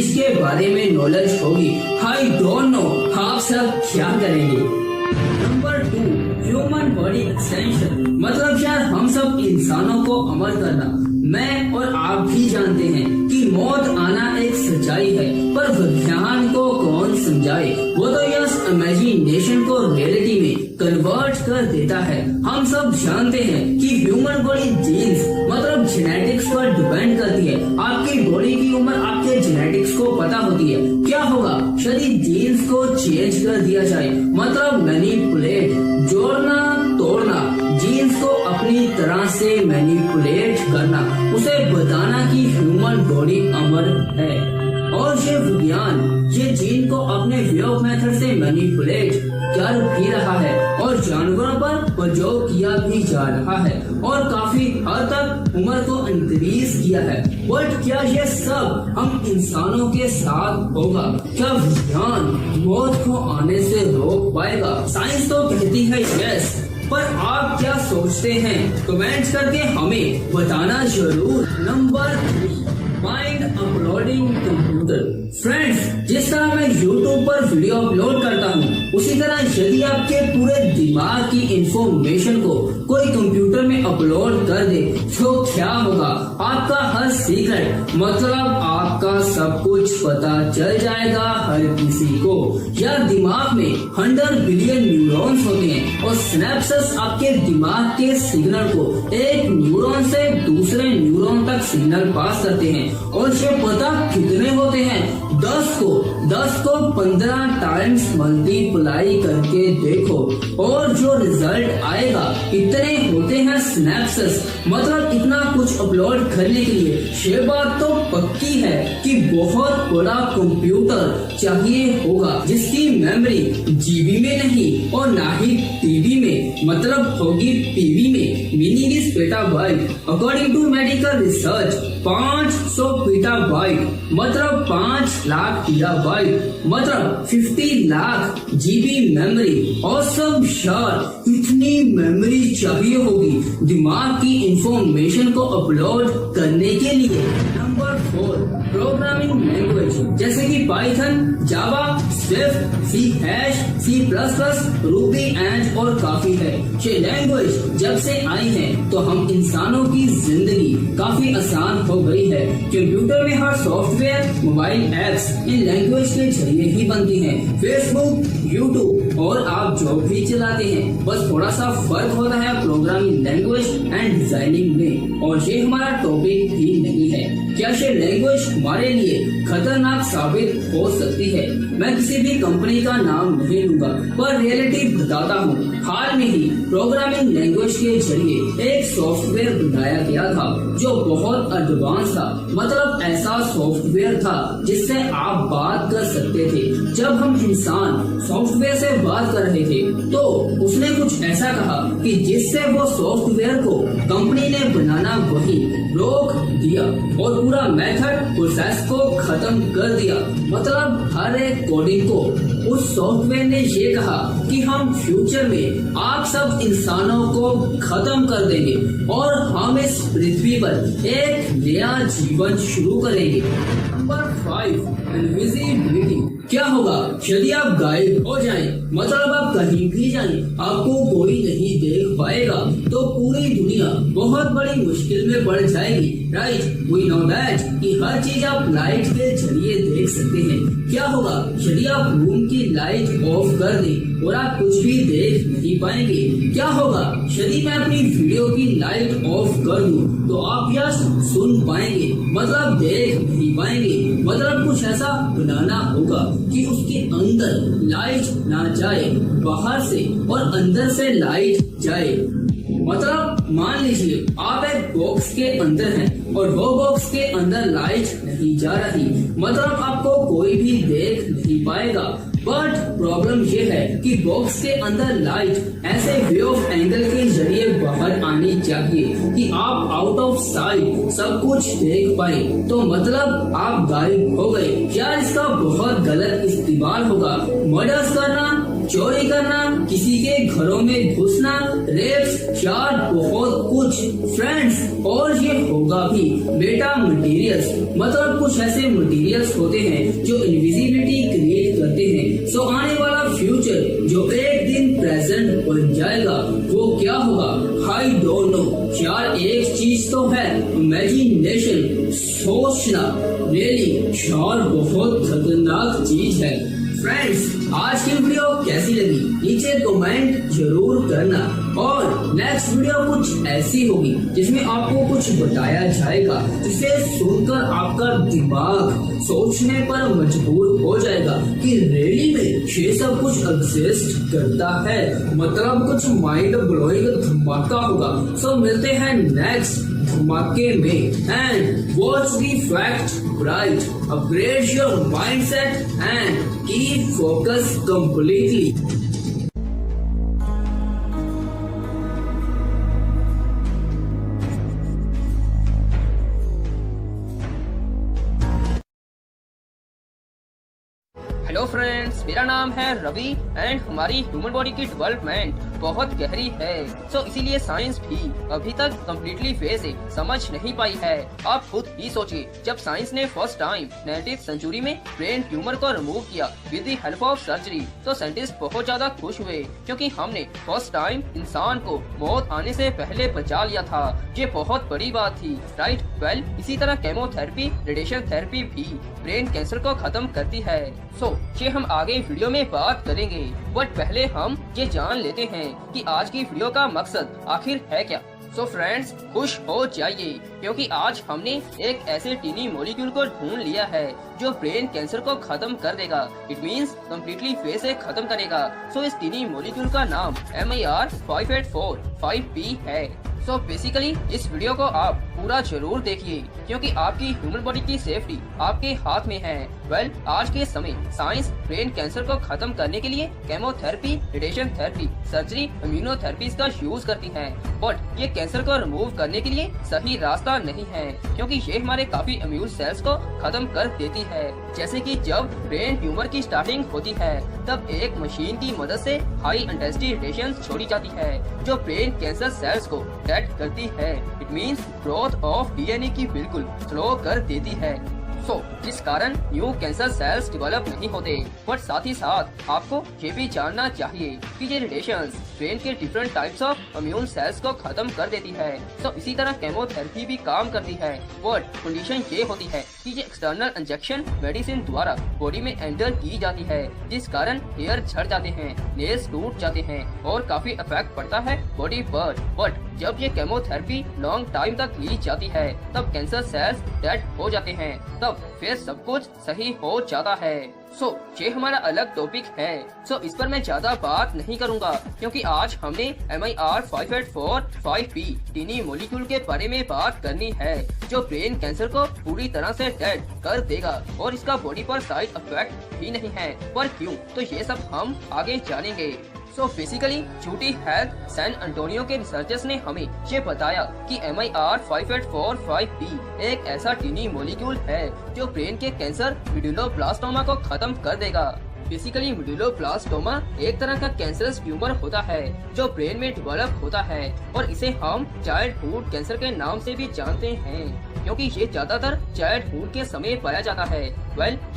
के बारे में नॉलेज होगी। आई डोंट नो आप सब क्या करेंगे। Number 2, human body extension. मतलब यार हम सब इंसानों को अमर करना। मैं और आप भी जानते हैं कि मौत आना एक सच्चाई है, पर विज्ञान को कौन समझाए? वो तो यस इमेजिनेशन को रियलिटी में कन्वर्ट कर देता है। हम सब जानते हैं कि ह्यूमन बॉडी जीन्स मतलब जेनेटिक्स पर डिपेंड करती है। आपकी बॉडी की उम्र आपके जेनेटिक्स को पता होती है। क्या होगा यदि जीन्स को चेंज कर दिया जाए? मतलब मैनिपुलेट, जोड़ना तोड़ना, जीन्स को अपनी तरह से मैनिपुलेट करना, उसे बताना कि ह्यूमन बॉडी अमर है। और ये विज्ञान ये जीन को अपने वे ऑफ मेथड से मैनिपुलेट कर भी रहा है और जानवरों पर प्रयोग किया भी जा रहा है और काफी हद तक उम्र को इंक्रीज किया है। बट क्या ये सब हम इंसानों के साथ होगा? क्या विज्ञान मौत को आने से रोक पाएगा? साइंस तो कहती है यस, पर आप क्या सोचते हैं? कमेंट्स करके हमें बताना जरूर। Number 3, mind uploading computer. Friends, जिस तरह मैं YouTube पर वीडियो अपलोड करता हूँ उसी तरह यदि आपके पूरे दिमाग की इंफॉर्मेशन को कोई कंप्यूटर में अपलोड कर दे तो क्या होगा? आपका हर सीक्रेट मतलब आपका सब कुछ पता चल जाएगा हर किसी को। या दिमाग में 100 बिलियन न्यूरॉन्स होते हैं और सिनेप्सेस आपके दिमाग के सिग्नल को एक न्यूरॉन से दूसरे न्यूरॉन तक सिग्नल पास करते हैं। और ये पता कितने होते हैं? 10 को 15 टाइम्स मल्टीप्लाई करके देखो और जो रिजल्ट आएगा इतने होते हैं सिनेप्सेस। मतलब इतना कुछ अपलोड करने के लिए ये बात तो पक्की है कि बहुत बड़ा कंप्यूटर चाहिए होगा जिसकी मेमोरी जीबी में नहीं और ना ही टीबी में, मतलब होगी पीबी में, meaning is petabyte. According to medical research 500 petabyte मतलब 5 लाख गिगाबाइट मतलब 50 लाख जीबी मेमोरी। और सब यार इतनी मेमोरी चाहिए होगी दिमाग की इंफॉर्मेशन को अपलोड करने के लिए। नंबर 4, प्रोग्रामिंग लैंग्वेज जैसे कि Python, Java, Swift, C#, Ruby and और काफी है। ये लैंग्वेज जब से आई है तो हम इंसानों की जिंदगी काफी आसान हो गई है। कंप्यूटर में हर सॉफ्टवेयर, मोबाइल एप्स इन लैंग्वेज के जरिए ही बनती हैं। फेसबुक, यूट्यूब और आप जो भी चलाते हैं, बस थोड़ा सा फर्क होता है प्रोग्रामिंग लैंग्वेज एंड डिजाइनिंग में। और ये हमारा टॉपिक भी नहीं है। क्या ये लैंग्वेज हमारे लिए खतरनाक साबित हो सकती है? मैं किसी भी कंपनी का नाम नहीं लूंगा, पर रियलिटी बताता हूँ। हाल में ही प्रोग्रामिंग लैंग्वेज के जरिए एक सॉफ्टवेयर बनाया गया था जो बहुत एडवांस था। मतलब ऐसा सॉफ्टवेयर था जिससे आप बात कर सकते थे। जब हम इंसान सॉफ्टवेयर से बात कर रहे थे तो उसने कुछ ऐसा कहा कि जिससे वो सॉफ्टवेयर को कंपनी ने बनाना वही रोक दिया और पूरा मेथड प्रोसेस को खत्म कर दिया। मतलब हर एक कोडिंग को उस सॉफ्टवेयर ने ये कहा कि हम फ्यूचर में आप सब इंसानों को खत्म कर देंगे और हम इस पृथ्वी पर एक नया जीवन शुरू करेंगे। Number 5, invisibility. क्या होगा यदि आप गायब हो जाएं? मतलब आप कहीं भी जाएं, आपको कोई नहीं देख पाएगा तो पूरी दुनिया बहुत बड़ी मुश्किल में पड़ जाएगी। राइट, वी नो दैट कि हर चीज आप लाइट के जरिए देख सकते हैं। क्या होगा यदि आप रूम की लाइट ऑफ कर दें और आप कुछ भी देख नहीं पाएंगे? क्या होगा यदि मैं अपनी वीडियो की लाइट ऑफ कर दूं तो आप यह सुन पाएंगे, मतलब देख नहीं पाएंगे। मतलब कुछ ऐसा बनाना होगा कि उसके अंदर लाइट ना जाए बाहर से और अंदर से लाइट जाए। मतलब मान लीजिए आप एक बॉक्स के अंदर हैं और वो बॉक्स के अंदर लाइट नहीं जा रही, मतलब आपको कोई भी देख नहीं पाएगा। बट प्रॉब्लम ये है कि बॉक्स के अंदर लाइट ऐसे वे ऑफ एंगल के जरिए बाहर आनी चाहिए कि आप आउट ऑफ साइट सब कुछ देख पाए। तो मतलब आप गायब हो गए। यार इसका बहुत गलत इस्तेमाल होगा। मर्डर्स करना, चोरी करना, किसी के घरों में घुसना, रेप्स, यार बहुत कुछ फ्रेंड्स। और ये होगा भी बेटा मटेरियल्स, मतलब कुछ ऐसे मटेरियल्स होते हैं जो इनविजिबिलिटी क्रिएट करते हैं। सो आने वाला फ्यूचर जो एक दिन प्रेजेंट बन जाएगा वो क्या होगा? I don't know. यार एक चीज तो है, इमेजिनेशन, सोचना। रियली यार बहुत खतरनाक चीज है। फ्रेंड्स आज की वीडियो कैसी लगी नीचे कमेंट जरूर करना। और नेक्स्ट वीडियो कुछ ऐसी होगी जिसमें आपको कुछ बताया जाएगा जिसे सुनकर आपका दिमाग सोचने पर मजबूर हो जाएगा कि रियली में ये सब कुछ एग्जिस्ट करता है। मतलब कुछ माइंड ब्लोइंग धमाका होगा। सो मिलते हैं नेक्स्ट धमाके में। And watch the fact right, upgrade your mindset and keep focus completely. Hello friends, मेरा नाम है रवि एंड हमारी ह्यूमन बॉडी की डेवलपमेंट बहुत गहरी है। सो इसीलिए साइंस भी अभी तक कम्प्लीटली फेज से समझ नहीं पाई है। आप खुद ही सोचिए, जब साइंस ने फर्स्ट टाइम 19th सेंचुरी में ब्रेन ट्यूमर को रिमूव किया with the help of surgery, तो साइंटिस्ट बहुत ज्यादा खुश हुए क्योंकि हमने फर्स्ट टाइम इंसान को मौत आने से पहले बचा लिया था। ये बहुत बड़ी बात थी, राइट? वेल, इसी तरह केमोथेरेपी, रेडिएशन थेरेपी भी ब्रेन कैंसर को खत्म करती है। सो ये हम आगे वीडियो में बात करेंगे, बट पहले हम ये जान लेते हैं कि आज की वीडियो का मकसद आखिर है क्या। सो फ्रेंड्स खुश हो जाइए क्योंकि आज हमने एक ऐसे टीनी मॉलिक्यूल को ढूंढ लिया है जो ब्रेन कैंसर को खत्म कर देगा। इट मींस कम्प्लीटली फेज से खत्म करेगा। सो इस टीनी मॉलिक्यूल का नाम MIR 5845P है। सो बेसिकली इस वीडियो को आप पूरा जरूर देखिए क्योंकि आपकी ह्यूमन बॉडी की सेफ्टी आपके हाथ में है। वेल, आज के समय साइंस ब्रेन कैंसर को खत्म करने के लिए chemotherapy, radiation therapy, surgery, immunotherapy का यूज करती है। बट ये कैंसर को रिमूव करने के लिए सही रास्ता नहीं है क्योंकि ये हमारे काफी इम्यून सेल्स को खत्म कर देती है। जैसे कि जब ब्रेन ट्यूमर की स्टार्टिंग होती है तब एक मशीन की मदद से हाई इंटेंसिटी रेडिएशन छोड़ी जाती है जो ब्रेन कैंसर सेल्स को डेड करती है। It means growth of DNA की बिल्कुल स्लो कर देती है। जिस कारण न्यू कैंसर सेल्स डेवलप नहीं होते। बट साथ ही साथ आपको ये भी जानना चाहिए कि ये रेडिएशंस ब्रेन के different types of immune cells को खत्म कर देती है। इसी तरह केमोथेरेपी भी काम करती है। बट कंडीशन ये होती है कि ये एक्सटर्नल इंजेक्शन मेडिसिन द्वारा बॉडी में एंटर की जाती है जिस कारण हेयर झड़ जाते हैं, नेल्स टूट जाते हैं और काफी इफेक्ट पड़ता है बॉडी पर। बट जब ये केमोथेरेपी लॉन्ग टाइम तक ली जाती है तब कैंसर सेल्स डेड हो जाते हैं, तब फिर सब कुछ सही हो जाता है। सो ये हमारा अलग टॉपिक है। सो इस पर मैं ज्यादा बात नहीं करूंगा क्योंकि आज हमने MIR5845P टीनी मॉलिक्यूल के बारे में बात करनी है जो ब्रेन कैंसर को पूरी तरह से डेड कर देगा और इसका बॉडी पर साइड इफेक्ट भी नहीं है। पर क्यों, तो ये सब हम आगे जानेंगे। सो बेसिकली झूठी हेल्थ सैन एंटोनियो के रिसर्चर्स ने हमें ये बताया कि MIR5845P एक ऐसा टीनी मॉलिक्यूल है जो ब्रेन के कैंसर मेडुलोब्लास्टोमा को खत्म कर देगा। बेसिकली मेडुलोब्लास्टोमा एक तरह का कैंसरस ट्यूमर होता है जो ब्रेन में डेवलप होता है और इसे हम चाइल्डहुड कैंसर के नाम से भी जानते हैं क्योंकि ये ज्यादातर चाइल्डहुड के समय पाया जाता है।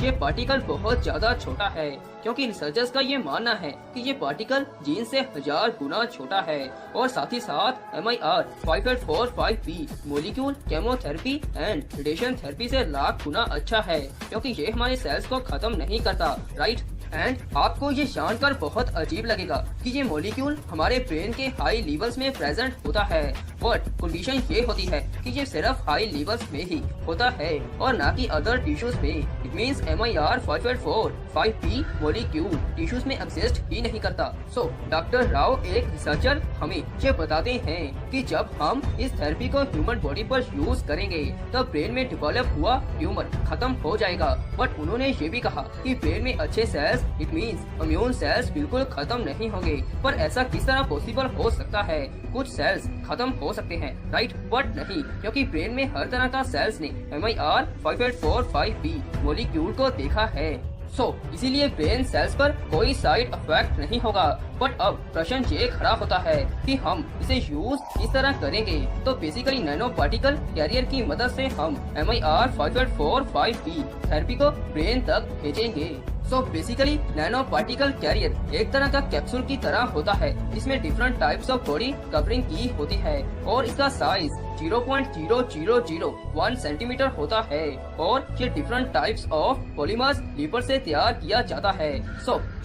ये पार्टिकल बहुत ज्यादा छोटा है क्योंकि रिसर्चर्स का ये मानना है कि ये पार्टिकल जीन से 1000 गुना छोटा है और साथ ही साथ MIR5845P molecule chemotherapy and radiation therapy से लाख गुना अच्छा है क्योंकि ये हमारे सेल्स को खत्म नहीं करता, राइट। एंड आपको ये जानकर बहुत अजीब लगेगा कि ये मॉलिक्यूल हमारे ब्रेन के हाई लेवल्स में प्रेजेंट होता है, बट कंडीशन ये होती है कि ये सिर्फ हाई लेवल्स में ही होता है और ना कि अदर टिश्यूज में। It means MIR5845P molecule tissues में एग्जिस्ट ही नहीं करता। सो डॉक्टर राव एक रिसर्चर हमें ये बताते हैं कि जब हम इस थेरेपी को ह्यूमन बॉडी पर यूज करेंगे तब ब्रेन में डेवलप हुआ ट्यूमर खत्म हो जाएगा। बट उन्होंने ये भी कहा कि ब्रेन में अच्छे cells it means immune cells बिल्कुल खत्म नहीं होंगे। पर ऐसा किस तरह पॉसिबल हो सकता है? कुछ सेल्स खत्म हो सकते हैं, राइट, बट नहीं, क्योंकि ब्रेन में हर तरह का सेल्स ने MIR5845P मॉलिक्यूल को देखा है। इसीलिए ब्रेन सेल्स पर कोई साइड इफेक्ट नहीं होगा। बट अब प्रश्न ये खड़ा होता है कि हम इसे यूज किस तरह करेंगे। तो बेसिकली नैनो पार्टिकल कैरियर की मदद से हम MIR5845P थेरेपी को ब्रेन तक भेजेंगे। बेसिकली नैनो पार्टिकल कैरियर एक तरह का कैप्सूल की तरह होता है। इसमें different types of body covering की होती है और इसका साइज 0.0001 सेंटीमीटर होता है और ये डिफरेंट टाइप्स ऑफ पॉलीमर्स लिपर से तैयार किया जाता है।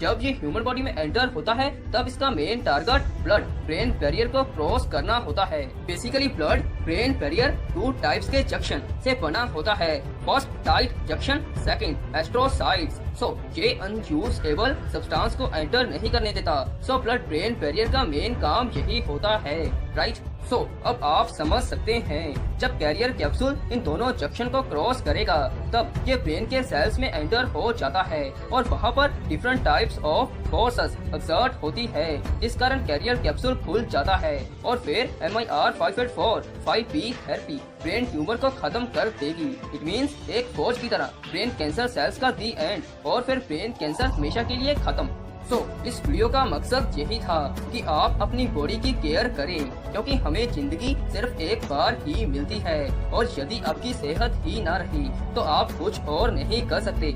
जब ये ह्यूमन बॉडी में एंटर होता है तब इसका main target blood brain barrier को क्रॉस करना होता है। Basically blood brain barrier 2 types के जंक्शन से बना होता है। First tight junction, second astrocytes. ये अनयूजेबल सब्सटेंस को एंटर नहीं करने देता। ब्लड ब्रेन बैरियर का मेन काम यही होता है, राइट। अब आप समझ सकते हैं जब कैरियर कैप्सूल इन दोनों जंक्शन को क्रॉस करेगा तब ये ब्रेन के सेल्स में एंटर हो जाता है और वहाँ पर different types of forces exert होती है, जिस कारण कैरियर कैप्सूल खुल जाता है और फिर MIR5845P थेरेपी ब्रेन ट्यूमर को खत्म कर देगी। इट मींस एक फौज की तरह ब्रेन कैंसर सेल्स का दी एंड और फिर ब्रेन कैंसर हमेशा के लिए खत्म। इस वीडियो का मकसद यही था कि आप अपनी बॉडी की केयर करें क्योंकि हमें जिंदगी सिर्फ एक बार ही मिलती है और यदि आपकी सेहत ही ना रही तो आप कुछ और नहीं कर सकते।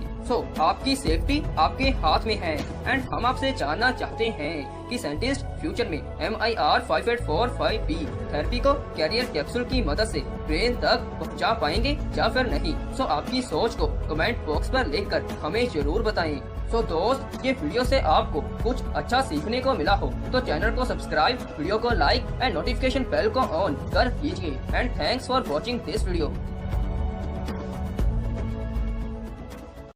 आपकी सेफ्टी आपके हाथ में है एंड हम आपसे जानना चाहते हैं कि साइंटिस्ट फ्यूचर में MIR5845P थेरेपी को कैरियर कैप्सूल की मदद से ब्रेन तक पहुंचा पाएंगे या फिर नहीं। आपकी सोच को कमेंट बॉक्स पर लिखकर हमें जरूर बताएं। दोस्त, ये वीडियो से आपको कुछ अच्छा सीखने को मिला हो तो चैनल को सब्सक्राइब, वीडियो को लाइक एंड नोटिफिकेशन बेल को ऑन कर दीजिए। And thanks for watching this video.